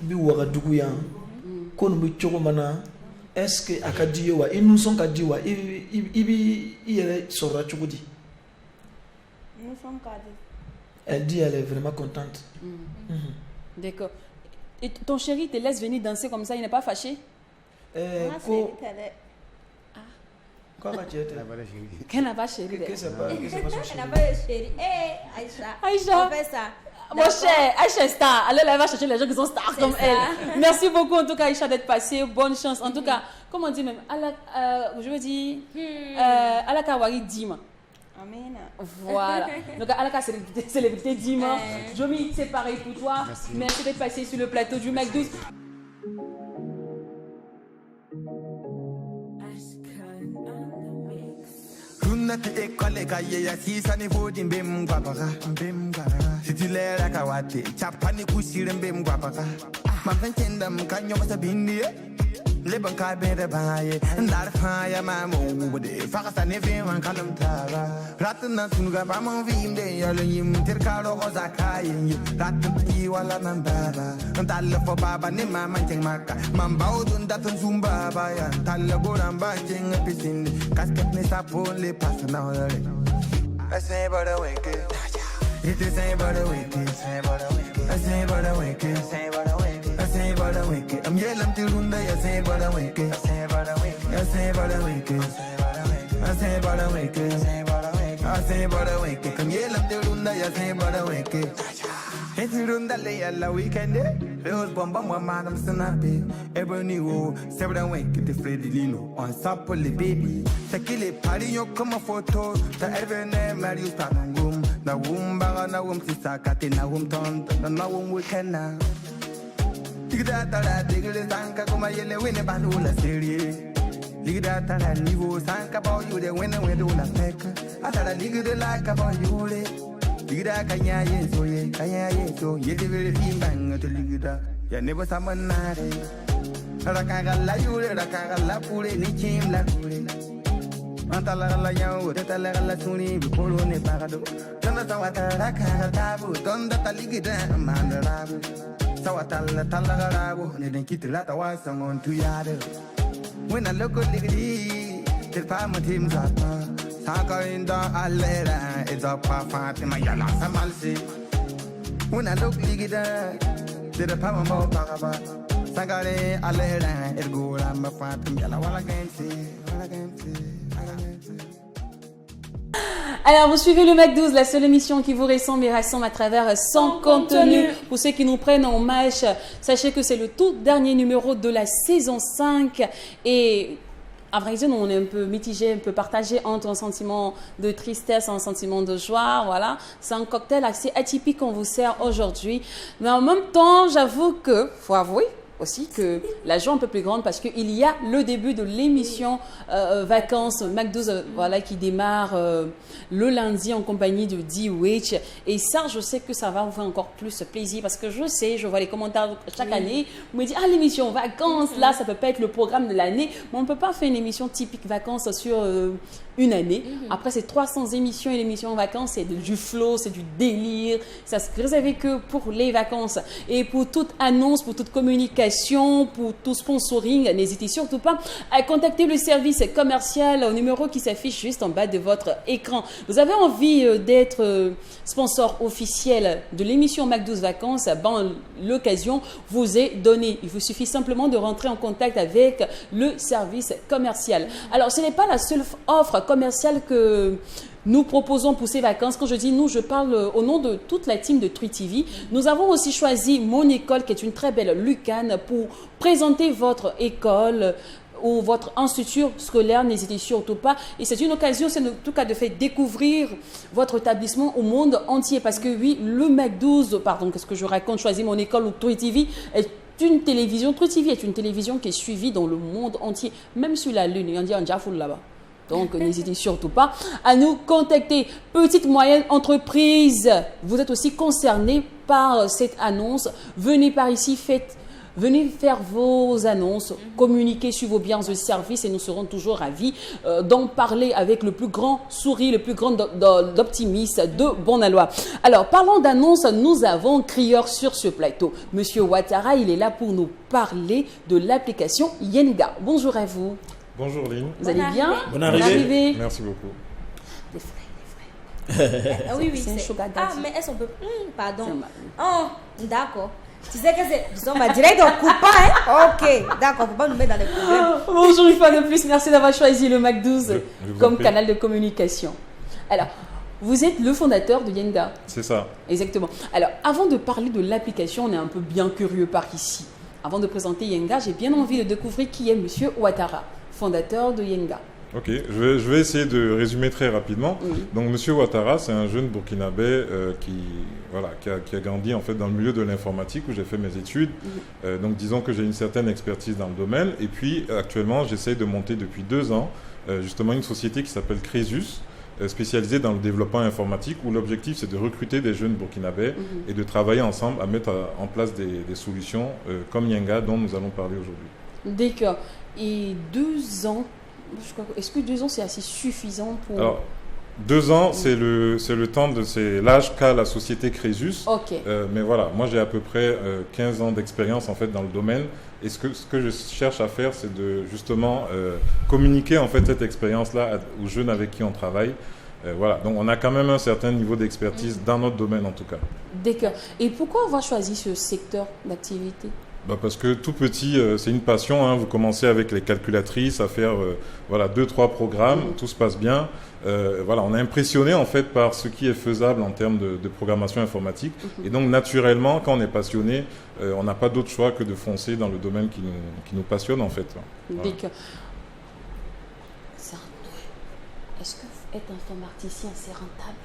bi wagadugu yan ko nu bi cogo mana est-ce que a ka di ye wa i nusɔn ka di wa i bi i yɛrɛ sɔrɔla cogo di? Elle dit elle est vraiment contente. D'accord. Et ton chéri te laisse venir danser comme ça, il n'est pas fâché? Ko ko a ka cɛ tɛ? Qu'elle n'a pas chéri. Que c'est pas son chéri. Aïcha, On fait ça. mon cher, Aïcha est star. Alors elle va chercher les gens qui sont stars comme ça. elle. Merci beaucoup en tout cas Aïcha d'être passée. Bonne chance. En tout cas, comment on dit même, je veux dire, Ala Kawari Dima. Voilà. Donc Ala Ka célébrité Dima. Jomi, c'est pareil pour toi. Merci d'être passé sur le plateau du McDo. Kunati ekole kaye ya sisa ni fodi mbem gwabaka sitilera kawate chapani kushire mbem gwabaka mamsan kenda mkanyo masa bindi leban ka bere baye ndar khaya mamu wude fakasa ne fe man kalam tara ratna tunuga ba mon vimde yalo yim terkaro ozakaye ratna yi wala nan baba ndalla fo baba ne mama jeng maka mambawdun datun zumba ba ya talla goran ba jeng pisinde kasket ne sapole pasna ore I say but awake it is say but awake I say but awake I say but awake I'm yelling till runda I say but awake I say but awake I say but awake I say but awake I say but awake I'm yelling till runda I say but awake it's runda le alla weekend Reos bomba mo manam sanape ebony wo sebra awake the Freddy Lino on sapole baby takile party yo come photo ta evene Marius Panangum na wumba na sisakate na ton na weekend na Ligda tala digle sanka kuma yele wene bandula serie Ligda tala nivo sanka ba you de wene we do la peka atala ligda like ba you le Ligda kanya yeso ye de very bang to ligda ya never samanare rakaga la yule rakaga la pure ni chim la pure antala la yawo tala la suni bi polo ne parado tanda tawata rakaga tabu tonda taligda mandarabu Sawatala talagarabu, ne den kitla tawasang on to yada. When I look at Liggy, the farmer teams up. Saka in the alera, it's up fat in my yala samalsi. When I look Liggy, the farmer more pagaba. Sagare alera, it go on my fat in yala wall against it. Alors, vous suivez le Mac12, la seule émission qui vous ressemble et rassemble à travers son contenu. Pour ceux qui nous prennent en marche, sachez que c'est le tout dernier numéro de la saison 5. Et à vrai dire, on est un peu mitigé, un peu partagé entre un sentiment de tristesse et un sentiment de joie. Voilà, c'est un cocktail assez atypique qu'on vous sert aujourd'hui. Mais en même temps, j'avoue que, faut avouer, aussi que la joie est un peu plus grande parce qu'il y a le début de l'émission Vacances Mac12 voilà, qui démarre le lundi en compagnie de D-Witch. Et ça, je sais que ça va vous faire encore plus plaisir parce que je sais, je vois les commentaires chaque année. Vous me dites, ah, l'émission Vacances, là, ça peut pas être le programme de l'année. Mais on ne peut pas faire une émission typique Vacances sur une année. Après, c'est 300 émissions et l'émission Vacances, c'est du flow, c'est du délire. Ça se réserve que pour les vacances et pour toute annonce, pour toute communication l'application pour tout sponsoring, n'hésitez surtout pas à contacter le service commercial au numéro qui s'affiche juste en bas de votre écran. Vous avez envie d'être sponsor officiel de l'émission Mac12 Vacances, bon, l'occasion vous est donnée. Il vous suffit simplement de rentrer en contact avec le service commercial. Alors, ce n'est pas la seule offre commerciale que nous proposons pour ces vacances. Quand je dis nous, je parle au nom de toute la team de True TV. Nous avons aussi choisi Mon École, qui est une très belle lucane, pour présenter votre école ou votre institut scolaire. N'hésitez surtout pas. Et c'est une occasion, c'est en tout cas de faire découvrir votre établissement au monde entier. Parce que oui, le Mac12, pardon, qu'est-ce que je raconte, choisir Mon École ou True TV est une télévision. True TV est une télévision qui est suivie dans le monde entier, même sur la Lune. Il y a un diafoule là-bas. Donc, n'hésitez surtout pas à nous contacter. Petite, moyenne entreprise, vous êtes aussi concerné par cette annonce. Venez par ici, venez faire vos annonces, communiquez sur vos biens et services et nous serons toujours ravis d'en parler avec le plus grand sourire, le plus grand optimisme de Bonalois. Alors, parlons d'annonces, nous avons crieur sur ce plateau. Monsieur Ouattara, il est là pour nous parler de l'application Yenga. Bonjour à vous. Bonjour Lynn. Vous allez bien? Bonne arrivée. Merci beaucoup. Des frères. Ah oui, C'est un sugar daddy. Ah, mais est-ce qu'on peut... pardon. Oh, d'accord. Tu sais que c'est... Nous sommes direct au coupant, hein? Ok, d'accord. Faut pas nous mettre dans les problèmes. Bonjour une fois de plus, merci d'avoir choisi le Mac12 Je vous en comme prie. canal de communication. Alors, vous êtes le fondateur de Yenga. C'est ça. Exactement. Alors, avant de parler de l'application, on est un peu bien curieux par ici. Avant de présenter Yenga, j'ai bien envie de découvrir qui est Monsieur Ouattara, fondateur de Yenga. Ok, je vais essayer de résumer très rapidement. Oui. Donc, Monsieur Ouattara, c'est un jeune Burkinabé qui a grandi en fait dans le milieu de l'informatique où j'ai fait mes études. Donc, disons que j'ai une certaine expertise dans le domaine. Et puis, actuellement, j'essaye de monter depuis 2 ans justement une société qui s'appelle Crésus, spécialisée dans le développement informatique, où l'objectif c'est de recruter des jeunes burkinabés et de travailler ensemble à mettre en place des solutions comme Yenga dont nous allons parler aujourd'hui. D'accord. Et 2 ans, est-ce que 2 ans c'est assez suffisant pour... Alors, 2 ans, c'est le temps c'est l'âge qu'a la société Crésus. Ok. Mais voilà, moi j'ai à peu près 15 ans d'expérience en fait dans le domaine. Et ce que je cherche à faire, c'est de justement communiquer en fait cette expérience-là aux jeunes avec qui on travaille. Voilà, donc on a quand même un certain niveau d'expertise dans notre domaine en tout cas. D'accord. Et pourquoi avoir choisi ce secteur d'activité? Parce que tout petit, c'est une passion. Hein. Vous commencez avec les calculatrices à faire 2-3 programmes, tout se passe bien. Voilà, on est impressionné en fait par ce qui est faisable en termes de programmation informatique. Et donc naturellement, quand on est passionné, on n'a pas d'autre choix que de foncer dans le domaine qui nous passionne en fait. Voilà. D'accord. Est-ce que être informaticien, c'est rentable?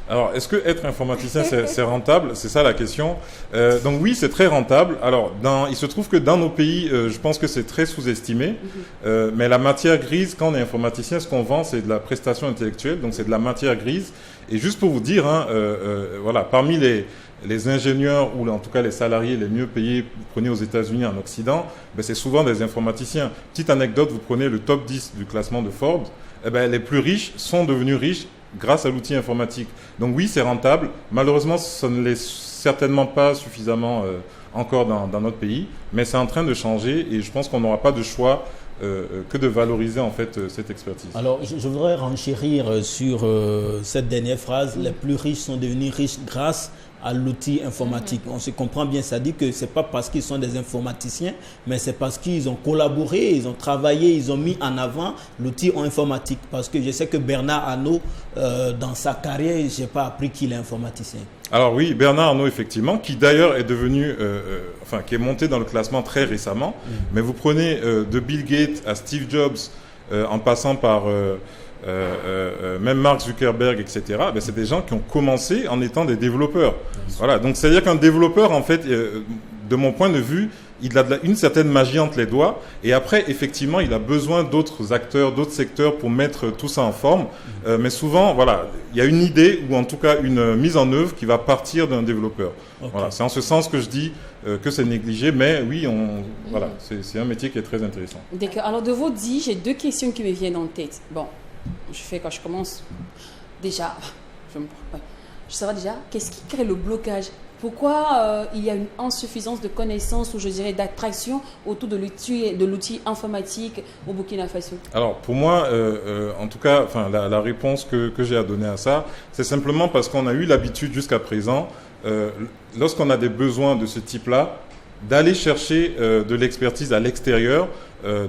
Alors, est-ce que être informaticien, c'est rentable? C'est ça la question. Donc oui, c'est très rentable. Alors, il se trouve que dans nos pays, je pense que c'est très sous-estimé. Mais la matière grise, quand on est informaticien, ce qu'on vend, c'est de la prestation intellectuelle. Donc, c'est de la matière grise. Et juste pour vous dire, voilà, parmi les ingénieurs ou en tout cas les salariés les mieux payés, vous prenez aux États-Unis, en Occident, c'est souvent des informaticiens. Petite anecdote, vous prenez le top 10 du classement de Forbes, les plus riches sont devenus riches grâce à l'outil informatique. Donc oui, c'est rentable. Malheureusement, ça ne l'est certainement pas suffisamment encore dans notre pays, mais c'est en train de changer et je pense qu'on n'aura pas de choix que de valoriser en fait cette expertise. Alors, je voudrais renchérir sur cette dernière phrase. Les plus riches sont devenus riches grâce à l'outil informatique. On se comprend bien, ça dit que c'est pas parce qu'ils sont des informaticiens, mais c'est parce qu'ils ont collaboré, ils ont travaillé, ils ont mis en avant l'outil informatique. Parce que je sais que Bernard Arnault, dans sa carrière, je n'ai pas appris qu'il est informaticien. Alors oui, Bernard Arnault, effectivement, qui d'ailleurs est devenu, qui est monté dans le classement très récemment, mais vous prenez de Bill Gates à Steve Jobs, en passant par même Mark Zuckerberg, etc., c'est des gens qui ont commencé en étant des développeurs. Voilà, donc c'est-à-dire qu'un développeur, en fait, de mon point de vue, il a une certaine magie entre les doigts et après, effectivement, il a besoin d'autres acteurs, d'autres secteurs pour mettre tout ça en forme. Mais souvent, voilà, il y a une idée ou en tout cas une mise en œuvre qui va partir d'un développeur. Okay. Voilà, c'est en ce sens que je dis que c'est négligé, mais oui, voilà, c'est un métier qui est très intéressant. D'accord. Alors, de vous dire, j'ai 2 questions qui me viennent en tête. Bon, quand je commence, déjà, je sais pas déjà, qu'est-ce qui crée le blocage Pourquoi il y a une insuffisance de connaissances ou je dirais d'attraction autour de l'outil informatique au Burkina Faso? Alors pour moi, en tout cas, la réponse que j'ai à donner à ça, c'est simplement parce qu'on a eu l'habitude jusqu'à présent, lorsqu'on a des besoins de ce type-là, d'aller chercher de l'expertise à l'extérieur.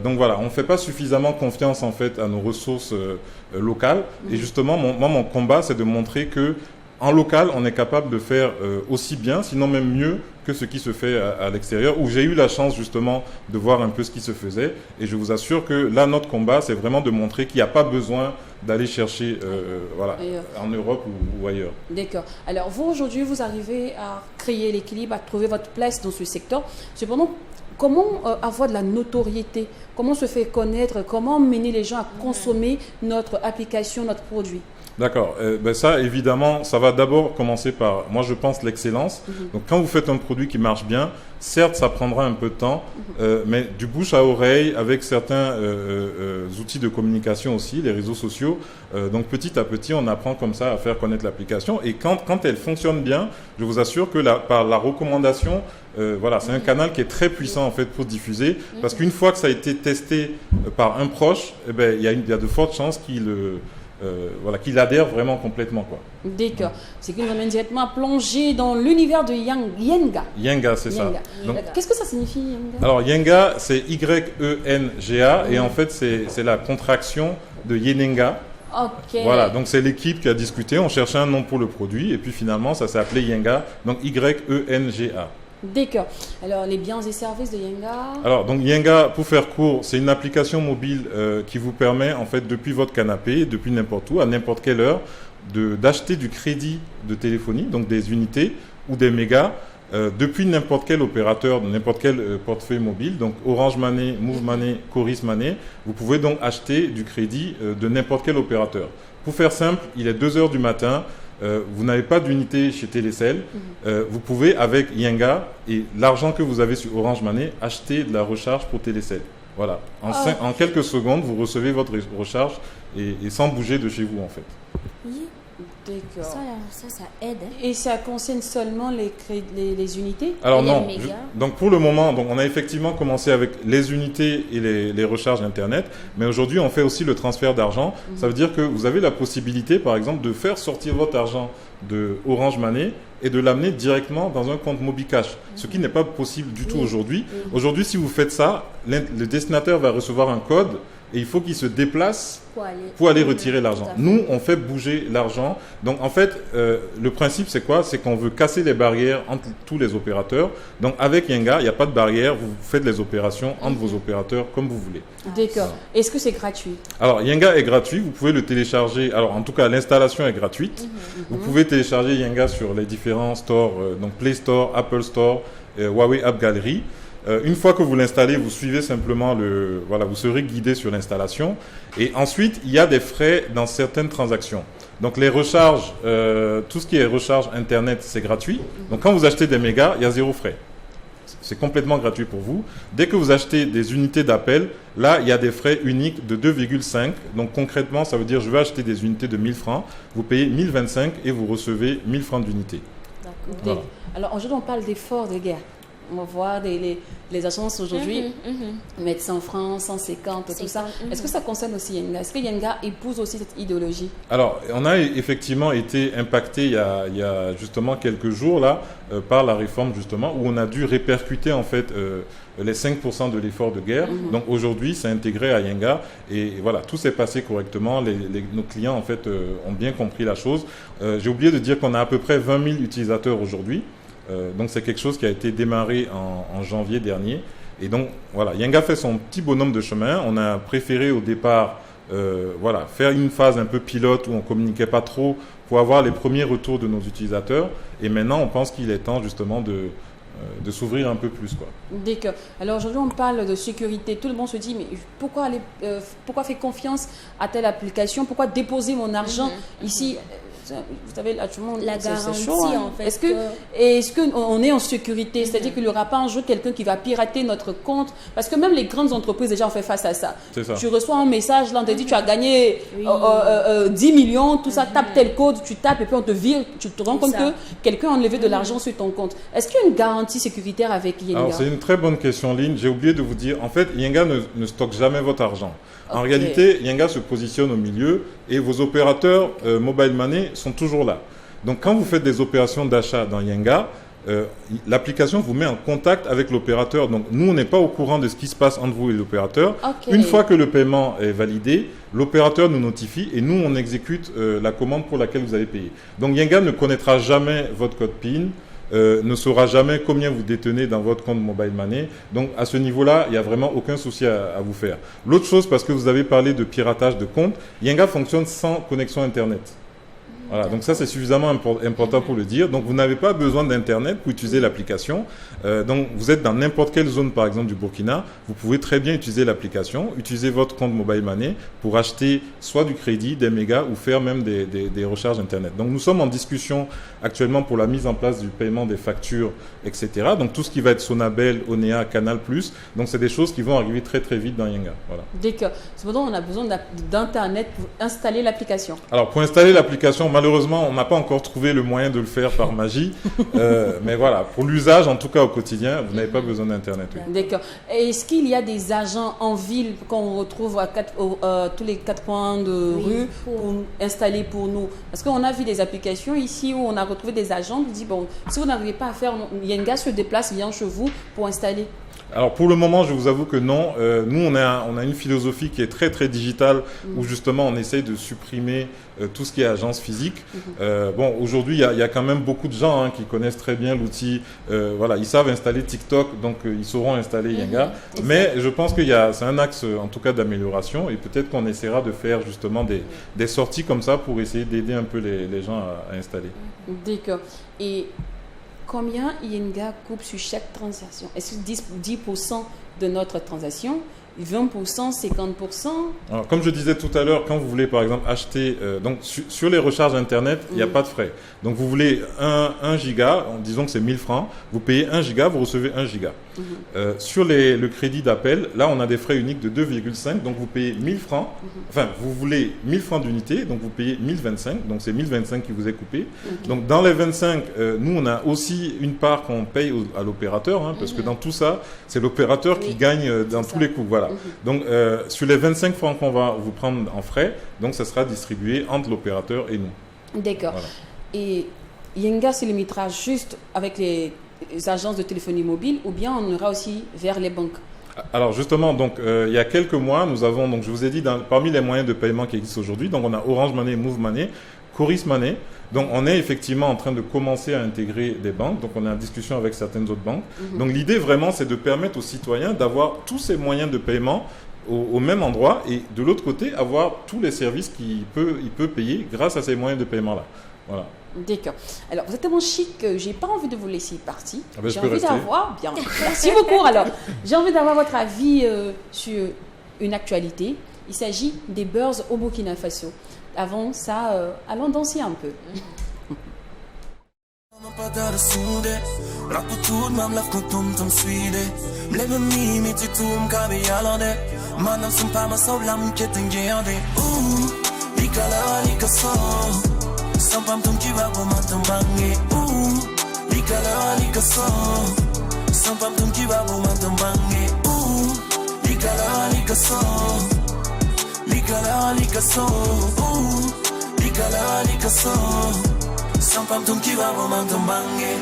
Donc voilà, on ne fait pas suffisamment confiance en fait à nos ressources locales. Et justement, mon combat, c'est de montrer que en local, on est capable de faire aussi bien, sinon même mieux que ce qui se fait à l'extérieur, où j'ai eu la chance justement de voir un peu ce qui se faisait. Et je vous assure que là, notre combat, c'est vraiment de montrer qu'il n'y a pas besoin d'aller chercher en Europe ou ailleurs. D'accord. Alors vous, aujourd'hui, vous arrivez à créer l'équilibre, à trouver votre place dans ce secteur. Cependant, comment avoir de la notoriété? Comment se faire connaître? Comment mener les gens à consommer notre application, notre produit? D'accord. Ça, évidemment, ça va d'abord commencer par, moi je pense, l'excellence. Donc quand vous faites un produit qui marche bien, certes, ça prendra un peu de temps, mais du bouche à oreille, avec certains outils de communication aussi, les réseaux sociaux. Donc petit à petit, on apprend comme ça à faire connaître l'application. Et quand elle fonctionne bien, je vous assure que par la recommandation, c'est un canal qui est très puissant en fait pour diffuser. Parce qu'une fois que ça a été testé par un proche, il y a de fortes chances qu'il adhère vraiment complètement, quoi. D'accord. C'est qu'il nous amène directement à plonger dans l'univers de Yenga. Yenga, c'est ça. Donc, qu'est-ce que ça signifie, Yenga? Alors, Yenga, c'est Y-E-N-G-A, et en fait, c'est la contraction de Yenenga. Ok. Voilà, donc c'est l'équipe qui a discuté, on cherchait un nom pour le produit, et puis finalement, ça s'est appelé Yenga, donc Y-E-N-G-A. D'accord. Alors, les biens et services de Yenga? Alors, donc Yenga, pour faire court, c'est une application mobile qui vous permet, en fait, depuis votre canapé, depuis n'importe où, à n'importe quelle heure, d'acheter du crédit de téléphonie, donc des unités ou des mégas, depuis n'importe quel opérateur, n'importe quel portefeuille mobile, donc Orange Money, Move Money, Coris Money, vous pouvez donc acheter du crédit de n'importe quel opérateur. Pour faire simple, il est 2 heures du matin, vous n'avez pas d'unité chez Télécell, vous pouvez avec Yenga et l'argent que vous avez sur Orange Money acheter de la recharge pour Télécell. Voilà, en quelques secondes, vous recevez votre recharge et sans bouger de chez vous en fait. D'accord. Ça aide. Et ça concerne seulement les unités? Alors non, donc pour le moment, on a effectivement commencé avec les unités et les recharges Internet, mais aujourd'hui on fait aussi le transfert d'argent. Ça veut dire que vous avez la possibilité par exemple de faire sortir votre argent de Orange Money et de l'amener directement dans un compte Mobicash, ce qui n'est pas possible du tout aujourd'hui. Aujourd'hui, si vous faites ça, le destinataire va recevoir un code et il faut qu'il se déplace pour aller retirer l'argent. Nous, on fait bouger l'argent. Donc, en fait, le principe, c'est quoi? C'est qu'on veut casser les barrières entre tous les opérateurs. Donc, avec Yenga, il n'y a pas de barrière. Vous faites les opérations entre vos opérateurs comme vous voulez. D'accord. Est-ce que c'est gratuit? Alors, Yenga est gratuit. Vous pouvez le télécharger. Alors, en tout cas, l'installation est gratuite. Vous pouvez télécharger Yenga sur les différents stores, donc Play Store, Apple Store, Huawei App Gallery. Une fois que vous l'installez, vous suivez simplement vous serez guidé sur l'installation. Et ensuite, il y a des frais dans certaines transactions. Donc les recharges, tout ce qui est recharge Internet, c'est gratuit. Donc quand vous achetez des mégas, il y a 0 frais. C'est complètement gratuit pour vous. Dès que vous achetez des unités d'appel, là, il y a des frais uniques de 2,5. Donc concrètement, ça veut dire je vais acheter des unités de 1000 francs. Vous payez 1025 et vous recevez 1000 francs d'unité. D'accord. Voilà. Alors aujourd'hui, on parle d'efforts de guerre. On va voir les agences aujourd'hui mettre 100 francs, 150, tout ça. Est-ce que ça concerne aussi Yenga? Est-ce que Yenga épouse aussi cette idéologie? Alors, on a effectivement été impacté il y a justement quelques jours là par la réforme justement où on a dû répercuter en fait les 5% de l'effort de guerre. Donc aujourd'hui, c'est intégré à Yenga et voilà, tout s'est passé correctement. Nos clients en fait ont bien compris la chose. J'ai oublié de dire qu'on a à peu près 20 000 utilisateurs aujourd'hui. Donc c'est quelque chose qui a été démarré en janvier dernier. Et donc voilà, Yenga fait son petit bonhomme de chemin. On a préféré au départ faire une phase un peu pilote où on ne communiquait pas trop pour avoir les premiers retours de nos utilisateurs. Et maintenant, on pense qu'il est temps justement de s'ouvrir un peu plus, quoi. D'accord. Alors aujourd'hui, on parle de sécurité. Tout le monde se dit, mais pourquoi faire confiance à telle application? Pourquoi déposer mon argent ici? vous savez, là, tout le monde, La c'est garantie, chaud, hein. en fait, Est-ce qu'on est en sécurité? C'est-à-dire qu'il n'y aura pas un jour quelqu'un qui va pirater notre compte? Parce que même les grandes entreprises, déjà, ont fait face à ça. C'est ça. Tu reçois un message, là, on te dit, tu as gagné 10 millions, tout ça, tape tel code, tu tapes, et puis on te vire. Tu te rends compte que quelqu'un a enlevé de l'argent sur ton compte. Est-ce qu'il y a une garantie sécuritaire avec Yenga? Alors, c'est une très bonne question, Lynn. J'ai oublié de vous dire, en fait, Yenga ne stocke jamais votre argent. En réalité, Yenga se positionne au milieu et vos opérateurs mobile money sont toujours là. Donc, quand vous faites des opérations d'achat dans Yenga, l'application vous met en contact avec l'opérateur. Donc, nous, on n'est pas au courant de ce qui se passe entre vous et l'opérateur. Une fois que le paiement est validé, l'opérateur nous notifie et nous, on exécute la commande pour laquelle vous avez payé. Donc, Yenga ne connaîtra jamais votre code PIN, ne saura jamais combien vous détenez dans votre compte mobile money. Donc, à ce niveau-là, il n'y a vraiment aucun souci à vous faire. L'autre chose, parce que vous avez parlé de piratage de compte, Yenga fonctionne sans connexion Internet. Voilà, donc ça c'est suffisamment important pour le dire. Donc vous n'avez pas besoin d'Internet pour utiliser l'application. Donc vous êtes dans n'importe quelle zone, par exemple du Burkina, vous pouvez très bien utiliser l'application, utiliser votre compte mobile money pour acheter soit du crédit, des mégas ou faire même des recharges Internet. Donc nous sommes en discussion actuellement pour la mise en place du paiement des factures, etc. Donc tout ce qui va être Sonabel, Onea, Canal+. Donc c'est des choses qui vont arriver très très vite dans Yenga. Voilà. D'accord. Cependant, on a besoin d'Internet pour installer l'application. Alors pour installer l'application, malheureusement, on n'a pas encore trouvé le moyen de le faire par magie. Mais voilà, pour l'usage, en tout cas au quotidien, vous n'avez pas besoin d'Internet. Oui. D'accord. Est-ce qu'il y a des agents en ville qu'on retrouve à tous les 4 coins de rue pour installer pour nous? Parce qu'on a vu des applications ici où on a retrouvé des agents qui disent, bon, si vous n'arrivez pas à faire, Yenga se déplace, vient chez vous pour installer. Alors pour le moment, je vous avoue que non. Nous, on a une philosophie qui est très très digitale où justement on essaye de supprimer tout ce qui est agence physique. Bon, aujourd'hui, il y a quand même beaucoup de gens qui connaissent très bien l'outil. Voilà, ils savent installer TikTok, donc ils sauront installer Yenga. Mais je pense que c'est un axe en tout cas d'amélioration et peut-être qu'on essaiera de faire justement des sorties comme ça pour essayer d'aider un peu les gens à installer. D'accord. Et combien Yenga coupe sur chaque transaction? Est-ce que 10% de notre transaction, 20%, 50%? Alors, comme je disais tout à l'heure, quand vous voulez par exemple acheter, donc sur les recharges Internet, il n'y a pas de frais. Donc vous voulez 1 giga, disons que c'est 1000 francs, vous payez 1 giga, vous recevez 1 giga. Sur le crédit d'appel, là on a des frais uniques de 2,5, donc vous payez 1000 francs, enfin vous voulez 1000 francs d'unité, donc vous payez 1025, donc c'est 1025 qui vous est coupé. Donc dans les 25, nous on a aussi une part qu'on paye à l'opérateur, parce que dans tout ça, c'est l'opérateur qui gagne dans tous les coups. Voilà. Donc sur les 25 francs qu'on va vous prendre en frais, donc ça sera distribué entre l'opérateur et nous. D'accord. Voilà. Et Yenga se limitera juste avec les agences de téléphonie mobile ou bien on ira aussi vers les banques? Alors justement, donc il y a quelques mois, nous avons, donc je vous ai dit, parmi les moyens de paiement qui existent aujourd'hui, donc on a Orange Money, Move Money, Coris Money. Donc on est effectivement en train de commencer à intégrer des banques, donc on est en discussion avec certaines autres banques. Donc l'idée vraiment, c'est de permettre aux citoyens d'avoir tous ces moyens de paiement au même endroit et de l'autre côté, avoir tous les services qu'il peut payer grâce à ces moyens de paiement-là. Voilà. D'accord. Alors, vous êtes tellement chic que j'ai pas envie de vous laisser partir. J'ai envie d'avoir... Bien. Merci beaucoup. Alors, j'ai envie d'avoir votre avis sur une actualité. Il s'agit des beurs au Burkina Faso. Avant ça, allons danser un peu. Sampam tum kiba bo matam bangi lika so Sampam tum kiba bo matam bangi lika so Sampam tum kiba bo matam bangi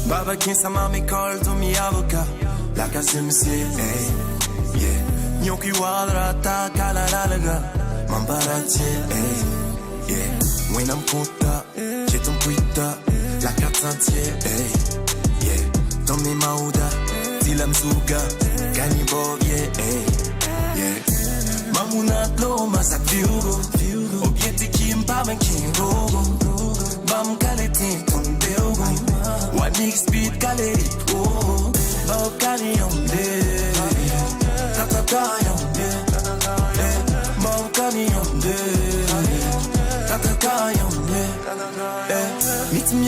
Baba kinsa mami call to mi avocat La casa me say hey yeah Nyoki wadra ta kala lalaga Mambarati hey yeah When I'm content, j'ai ton Twitter, la carte entière, hey, yeah. Dans mes maouda, Dilam Zouga, Gani Bob, yeah, hey, yeah. Mamouna Tlo, Masak Viugo, Obieti Kim, Baben King Rogo, Bam Kaleti, Ton Deogo, Wanik Speed Kaleri, oh, Bab Kali Yonde, Tatata Yonde, Bab Kali Yonde.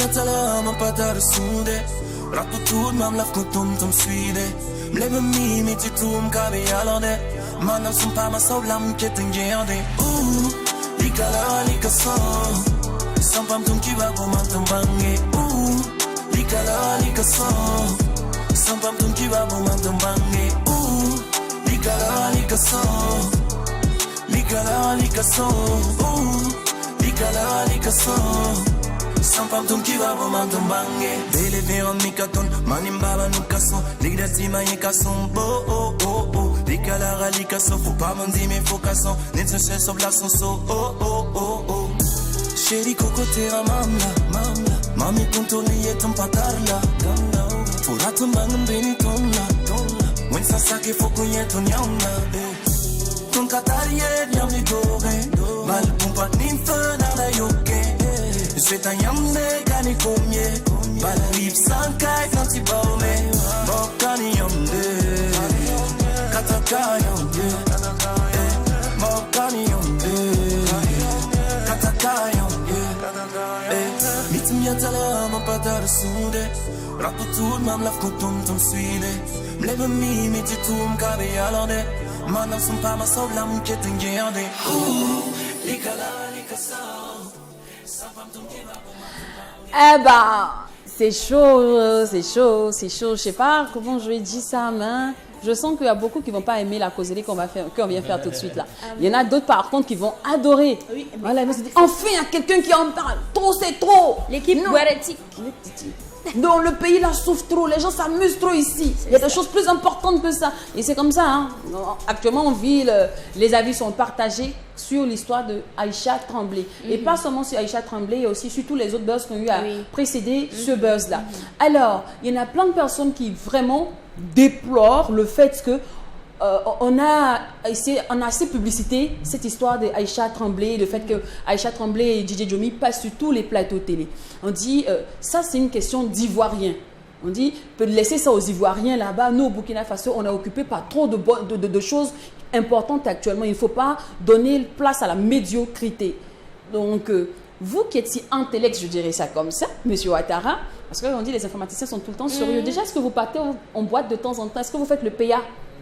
yatala mapatar sunde Raputud mam laf kutum tum suide Mleme mimi titum kabe alode Manam sumpa ma soblam ketengerde Likala likaso Sampam tum kiba bomantum bange Likala likaso Sampam tum kiba bomantum bange Likala likaso Likala likaso Likala likaso Sampam tum kiba bomantum bange Bele veron mikaton Manimbaba nukason Ligdati ma yekason Bo Likala ralikaso Faut pas m'en dire mais faut kasson Net un seul sur la son so Chéri kokotera mamla Mami kuntoli etum patarla Furatum bangum beni tonla When sasake foku yeton yamna Ton katariye nyamni dore Mal pumpa nimfe nada yoke Sveta yamne gani komye Bal rip sankai nanti baume Mokani yamde Kataka yamde Mokani yamde Kataka yamde Mitim yatala mapatar sunde Raputud mam laf kutum tum suide Mlebe mimi titum kabe alode Manam sumpa ma soblam ketengerde Likala likasa Eh ben, c'est chaud. Je sais pas comment je vais dire ça, mais je sens qu'il y a beaucoup qui vont pas aimer la causerie qu'on vient faire tout de suite là. Il y en a d'autres par contre qui vont adorer. Oui, voilà, ils vont se dire, enfin il y a quelqu'un qui en parle. Trop, c'est trop. L'équipe Guaretti. Donc le pays là souffre trop, les gens s'amusent trop ici. Il y a des choses plus importantes que ça. Et c'est comme ça. Hein. Actuellement, on vit, les avis sont partagés sur l'histoire de Aïcha Tremblay. Et pas seulement sur Aïcha Tremblay, mais aussi sur tous les autres buzz qui ont eu à précéder ce buzz-là. Alors, il y en a plein de personnes qui vraiment déplorent le fait que on a assez publicité cette histoire de Aïcha Tremblay, le fait que Aïcha Tremblay et DJ Jomi passent sur tous les plateaux télé. On dit ça c'est une question d'Ivoiriens. On dit peut laisser ça aux Ivoiriens là-bas. Nous au Burkina Faso on est occupé par trop de choses importantes actuellement. Il ne faut pas donner place à la médiocrité. Donc vous qui êtes si intellect, je dirais ça comme ça, Monsieur Ouattara, parce qu'on dit les informaticiens sont tout le temps sérieux. Déjà, est-ce que vous partez en boîte de temps en temps? Est-ce que vous faites le PA?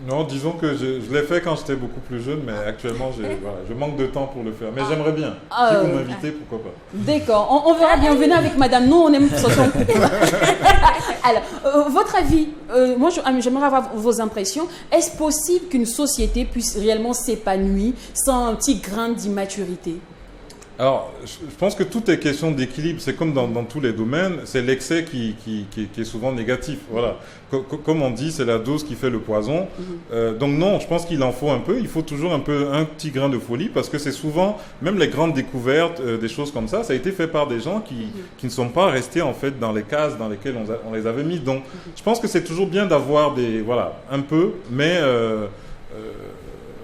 Non, disons que je l'ai fait quand j'étais beaucoup plus jeune, mais actuellement, je manque de temps pour le faire. Mais j'aimerais bien. Si vous m'invitez, pourquoi pas. D'accord, on verra bien. Venez avec madame. Nous, on aime ce son. Alors, votre avis, moi, j'aimerais avoir vos impressions. Est-ce possible qu'une société puisse réellement s'épanouir sans un petit grain d'immaturité? Alors, je pense que tout est question d'équilibre. C'est comme dans tous les domaines, c'est l'excès qui est souvent négatif. Voilà. Comme on dit, c'est la dose qui fait le poison. Donc non, je pense qu'il en faut un peu. Il faut toujours un petit grain de folie parce que c'est souvent, même les grandes découvertes, des choses comme ça a été fait par des gens qui ne sont pas restés en fait dans les cases dans lesquelles on les avait mis. Donc, je pense que c'est toujours bien d'avoir un peu, mais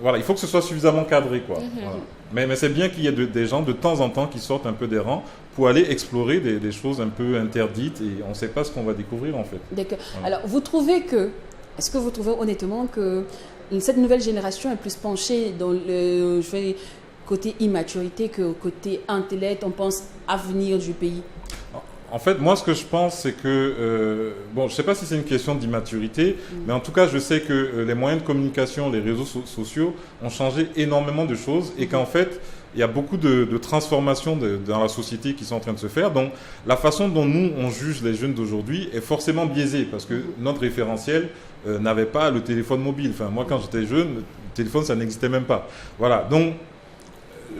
voilà, il faut que ce soit suffisamment cadré, quoi. Voilà. Mais c'est bien qu'il y ait des gens de temps en temps qui sortent un peu des rangs pour aller explorer des choses un peu interdites et on ne sait pas ce qu'on va découvrir en fait. D'accord. Voilà. Alors, est-ce que vous trouvez honnêtement que cette nouvelle génération est plus penchée dans le côté immaturité que côté intellect, on pense avenir du pays? En fait, moi, ce que je pense, c'est que, je ne sais pas si c'est une question d'immaturité, mais en tout cas, je sais que les moyens de communication, les réseaux sociaux ont changé énormément de choses et qu'en fait, il y a beaucoup de transformations dans la société qui sont en train de se faire. Donc, la façon dont nous, on juge les jeunes d'aujourd'hui est forcément biaisée parce que notre référentiel n'avait pas le téléphone mobile. Enfin, moi, quand j'étais jeune, le téléphone, ça n'existait même pas. Voilà. Donc,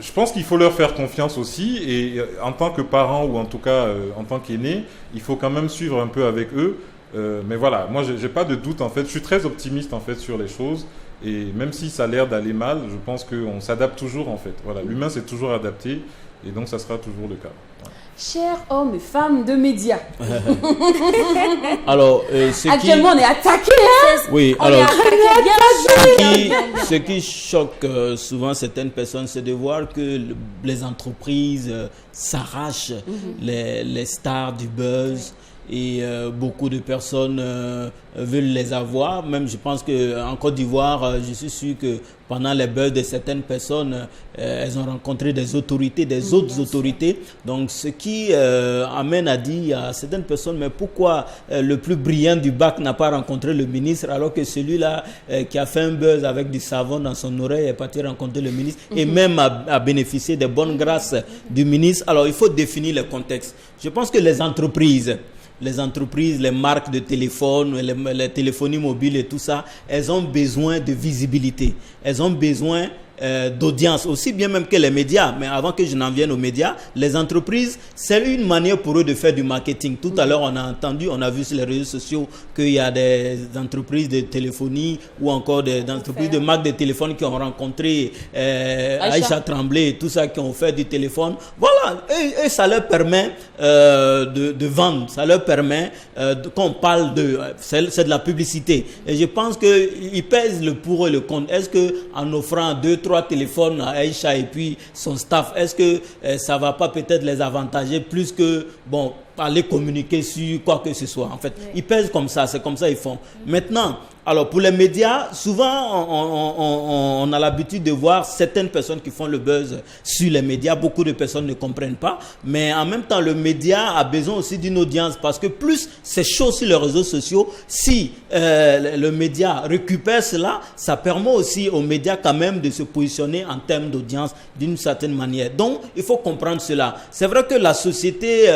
je pense qu'il faut leur faire confiance aussi et en tant que parent ou en tout cas en tant qu'aîné, il faut quand même suivre un peu avec eux. Mais voilà, moi j'ai pas de doute en fait, je suis très optimiste en fait sur les choses et même si ça a l'air d'aller mal, je pense qu'on s'adapte toujours en fait. Voilà, l'humain s'est toujours adapté et donc ça sera toujours le cas. Voilà. Chers hommes et femmes de médias. Alors, actuellement, on est attaqué. Hein? Oui, on alors, est ce qui choque souvent certaines personnes, c'est de voir que les entreprises s'arrachent les stars du buzz et beaucoup de personnes veulent les avoir. Même je pense qu'en Côte d'Ivoire, je suis sûr que pendant les buzz de certaines personnes, elles ont rencontré des autorités, des autres autorités. Donc ce qui amène à dire à certaines personnes, mais pourquoi le plus brillant du bac n'a pas rencontré le ministre alors que celui-là qui a fait un buzz avec du savon dans son oreille est parti rencontrer le ministre et même a bénéficié des bonnes grâces du ministre. Alors il faut définir le contexte. Je pense que les entreprises, les marques de téléphone, les téléphonies mobiles et tout ça, elles ont besoin de visibilité. Elles ont besoin d'audience, aussi bien même que les médias. Mais avant que je n'en vienne aux médias, les entreprises, c'est une manière pour eux de faire du marketing. Tout à l'heure, on a vu sur les réseaux sociaux qu'il y a des entreprises de téléphonie ou encore des entreprises de marques de téléphone qui ont rencontré Aïcha Tremblay et tout ça, qui ont fait du téléphone. Voilà, et ça leur permet de vendre, ça leur permet qu'on parle c'est de la publicité. Et je pense qu'ils pèsent le pour et le contre. Est-ce qu'en offrant 2-3 téléphones à Aïcha et puis son staff, est-ce que ça va pas peut-être les avantager plus que aller communiquer sur quoi que ce soit? En fait, ils pèsent comme ça, c'est comme ça ils font. Maintenant, alors pour les médias, souvent on a l'habitude de voir certaines personnes qui font le buzz sur les médias. Beaucoup de personnes ne comprennent pas, mais en même temps le média a besoin aussi d'une audience, parce que plus c'est chaud sur les réseaux sociaux, si le média récupère cela, ça permet aussi aux médias quand même de se positionner en termes d'audience d'une certaine manière. Donc il faut comprendre cela. C'est vrai que la société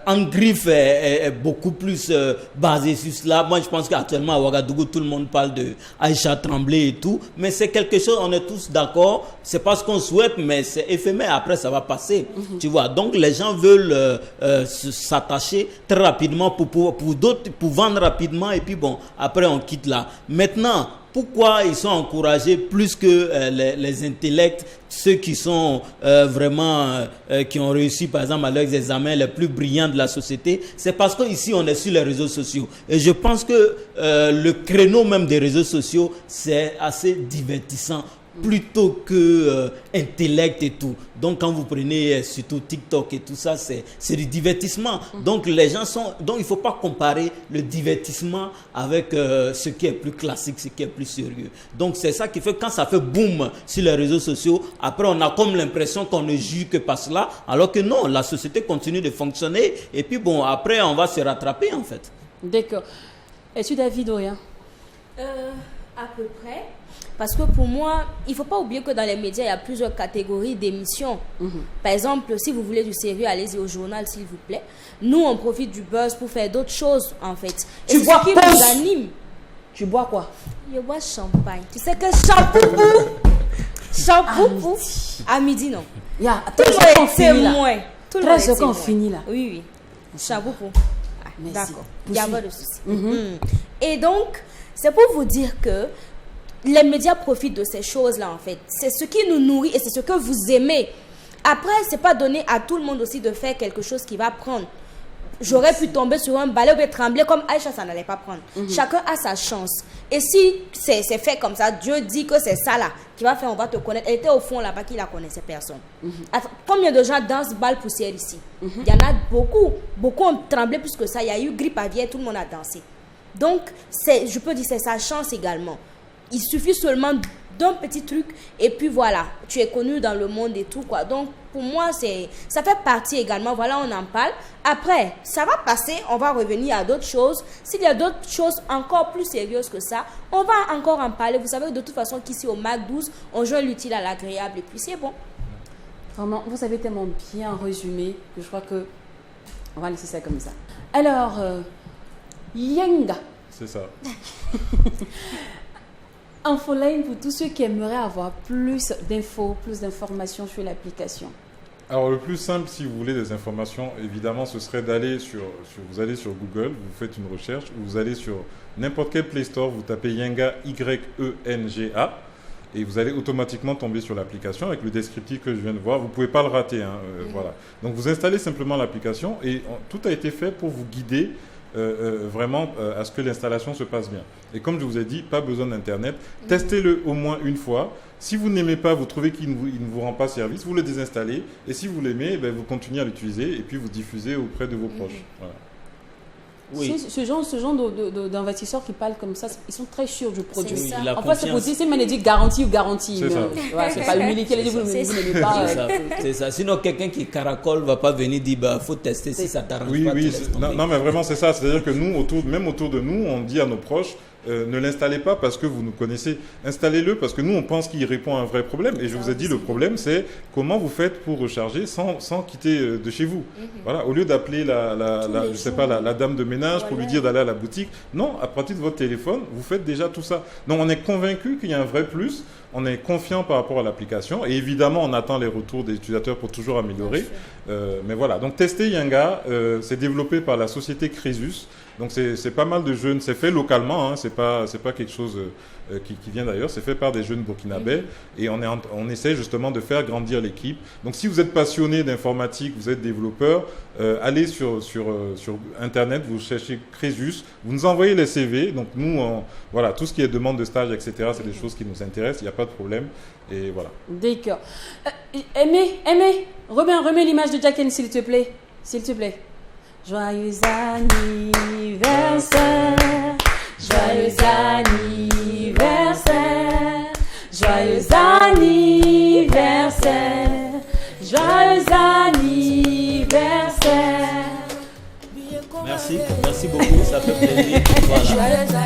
en griffe est beaucoup plus basée sur cela. Moi je pense qu'actuellement à Ouagadougou, tout le monde parle de Aïcha Tremblay et tout, mais c'est quelque chose, on est tous d'accord, c'est pas ce qu'on souhaite, mais c'est éphémère, après ça va passer, tu vois. Donc les gens veulent s'attacher très rapidement pour d'autres, pour vendre rapidement, et puis après on quitte là. Maintenant, pourquoi ils sont encouragés plus que les intellects, ceux qui sont vraiment, qui ont réussi par exemple à leurs examens les plus brillants de la société? C'est parce qu'ici on est sur les réseaux sociaux. Et je pense que le créneau même des réseaux sociaux, c'est assez divertissant plutôt que intellect et tout. Donc quand vous prenez surtout TikTok et tout ça, c'est du divertissement. Donc les gens donc il faut pas comparer le divertissement avec ce qui est plus classique, ce qui est plus sérieux. Donc c'est ça qui fait que quand ça fait boom sur les réseaux sociaux, après on a comme l'impression qu'on ne juge que par cela, alors que non, la société continue de fonctionner et puis après on va se rattraper en fait. D'accord. Es-tu David ou rien? À peu près. Parce que pour moi, il ne faut pas oublier que dans les médias, il y a plusieurs catégories d'émissions. Par exemple, si vous voulez du sérieux, allez-y au journal, s'il vous plaît. Nous, on profite du buzz pour faire d'autres choses, en fait. Et tu bois ce qui nous anime. Tu bois quoi? Je bois champagne. Tu sais que champoupou, à midi, non. Tout le monde est moins. Tout le monde est qu'on finit là. Oui. Champoupou. D'accord. Il n'y a pas de souci. Et donc, c'est pour vous dire que les médias profitent de ces choses-là, en fait. C'est ce qui nous nourrit et c'est ce que vous aimez. Après, c'est pas donné à tout le monde aussi de faire quelque chose qui va prendre. J'aurais pu tomber sur un balai ou trembler comme Aïcha, ça n'allait pas prendre. Chacun a sa chance. Et si c'est fait comme ça, Dieu dit que c'est ça là qui va faire, on va te connaître. Elle était au fond là-bas, qui la connaissait personne. Combien de gens dansent balle poussière ici? Il y en a beaucoup. Beaucoup ont tremblé plus que ça. Il y a eu grippe aviaire, tout le monde a dansé. Donc, je peux dire c'est sa chance également. Il suffit seulement d'un petit truc et puis voilà, tu es connu dans le monde et tout quoi. Donc pour moi ça fait partie également. Voilà, on en parle. Après ça va passer, on va revenir à d'autres choses. S'il y a d'autres choses encore plus sérieuses que ça, on va encore en parler. Vous savez de toute façon qu'ici au Mac 12 on joint l'utile à l'agréable et puis c'est bon. Vraiment, vous avez tellement bien résumé que je crois que on va laisser ça comme ça. Alors Yenga, c'est ça. Infoline pour tous ceux qui aimeraient avoir plus d'infos, plus d'informations sur l'application. Alors le plus simple, si vous voulez des informations, évidemment, ce serait d'aller vous allez sur Google, vous faites une recherche, vous allez sur n'importe quel Play Store, vous tapez Yenga, Y-E-N-G-A, et vous allez automatiquement tomber sur l'application avec le descriptif que je viens de voir. Vous ne pouvez pas le rater, voilà. Donc vous installez simplement l'application et tout a été fait pour vous guider vraiment à ce que l'installation se passe bien. Et comme je vous ai dit, pas besoin d'internet, testez-le au moins une fois. Si vous n'aimez pas, vous trouvez qu'il ne vous rend pas service, vous le désinstallez, et si vous l'aimez, vous continuez à l'utiliser et puis vous diffusez auprès de vos proches. Voilà. Oui. Ce genre d'investisseurs qui parlent comme ça, ils sont très sûrs du produit. C'est ça. La En fait, c'est confiance. possible, c'est mal dit garantie ou garantie. C'est ça. Ouais, c'est pas humilié, elle dit vous n'aimez pas. C'est ça. Sinon, quelqu'un qui caracole va pas venir dire bah faut tester si ça t'arrange Oui, pas. tu oui. laisses tomber. Non, mais vraiment, c'est ça. C'est-à-dire que nous, même autour de nous, on dit à nos proches, ne l'installez pas parce que vous nous connaissez. Installez-le parce que nous, on pense qu'il répond à un vrai problème. Et je vous ai dit, le problème, c'est comment vous faites pour recharger sans quitter de chez vous. Voilà. Au lieu d'appeler je sais pas, la dame de ménage pour lui dire d'aller à la boutique. Non, à partir de votre téléphone, vous faites déjà tout ça. Donc, on est convaincu qu'il y a un vrai plus. On est confiant par rapport à l'application. Et évidemment, on attend les retours des utilisateurs pour toujours améliorer. Mais voilà. Donc, tester Yanga, c'est développé par la société Crésus. Donc c'est pas mal de jeunes, c'est fait localement, hein, c'est pas quelque chose qui vient d'ailleurs, c'est fait par des jeunes burkinabés et on essaie justement de faire grandir l'équipe. Donc si vous êtes passionné d'informatique, vous êtes développeur, allez sur internet, vous cherchez Crésus, vous nous envoyez les CV. Donc nous, voilà, tout ce qui est demande de stage, etc., c'est des choses qui nous intéressent, il n'y a pas de problème. Et voilà. D'accord. Aimé, remets l'image de Jacken, s'il te plaît. S'il te plaît. Joyeux anniversaire, joyeux anniversaire, joyeux anniversaire, joyeux anniversaire. Merci beaucoup, ça fait plaisir. Voilà.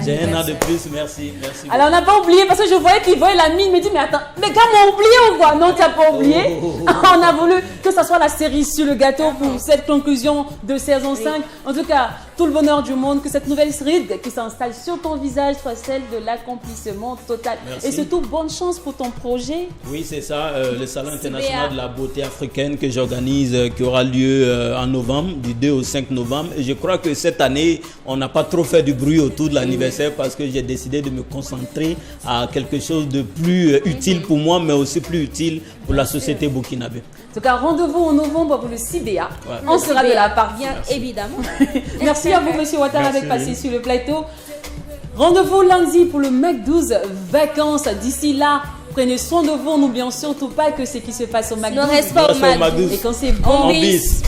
J'ai un an de plus, merci. Alors on n'a pas oublié parce que je voyais qu'il voyait la mine, il me dit mais attends, les gars m'ont oublié ou quoi? Non, tu n'as pas oublié. On a voulu que ça soit la cerise sur le gâteau pour cette conclusion de saison 5. En tout cas, tout le bonheur du monde, que cette nouvelle ride qui s'installe sur ton visage soit celle de l'accomplissement total. Merci. Et surtout, bonne chance pour ton projet. Oui, c'est ça, le Salon international de la beauté africaine que j'organise, qui aura lieu en novembre, du 2 au 5 novembre. Et je crois que cette année, on n'a pas trop fait du bruit autour de l'anniversaire parce que j'ai décidé de me concentrer à quelque chose de plus utile pour moi, mais aussi plus utile pour la société burkinabé. En tout cas, rendez-vous en novembre pour le CBA. Ouais. On sera de la part. Bien évidemment. Merci à vous, Monsieur Ouattara, d'être passé sur le plateau. Rendez-vous lundi pour le Mac 12 vacances. D'ici là, prenez soin de vous. N'oublions surtout pas que ce qui se passe au Mac 12 Ne reste pas au Mac 12. Et quand c'est bon, bis.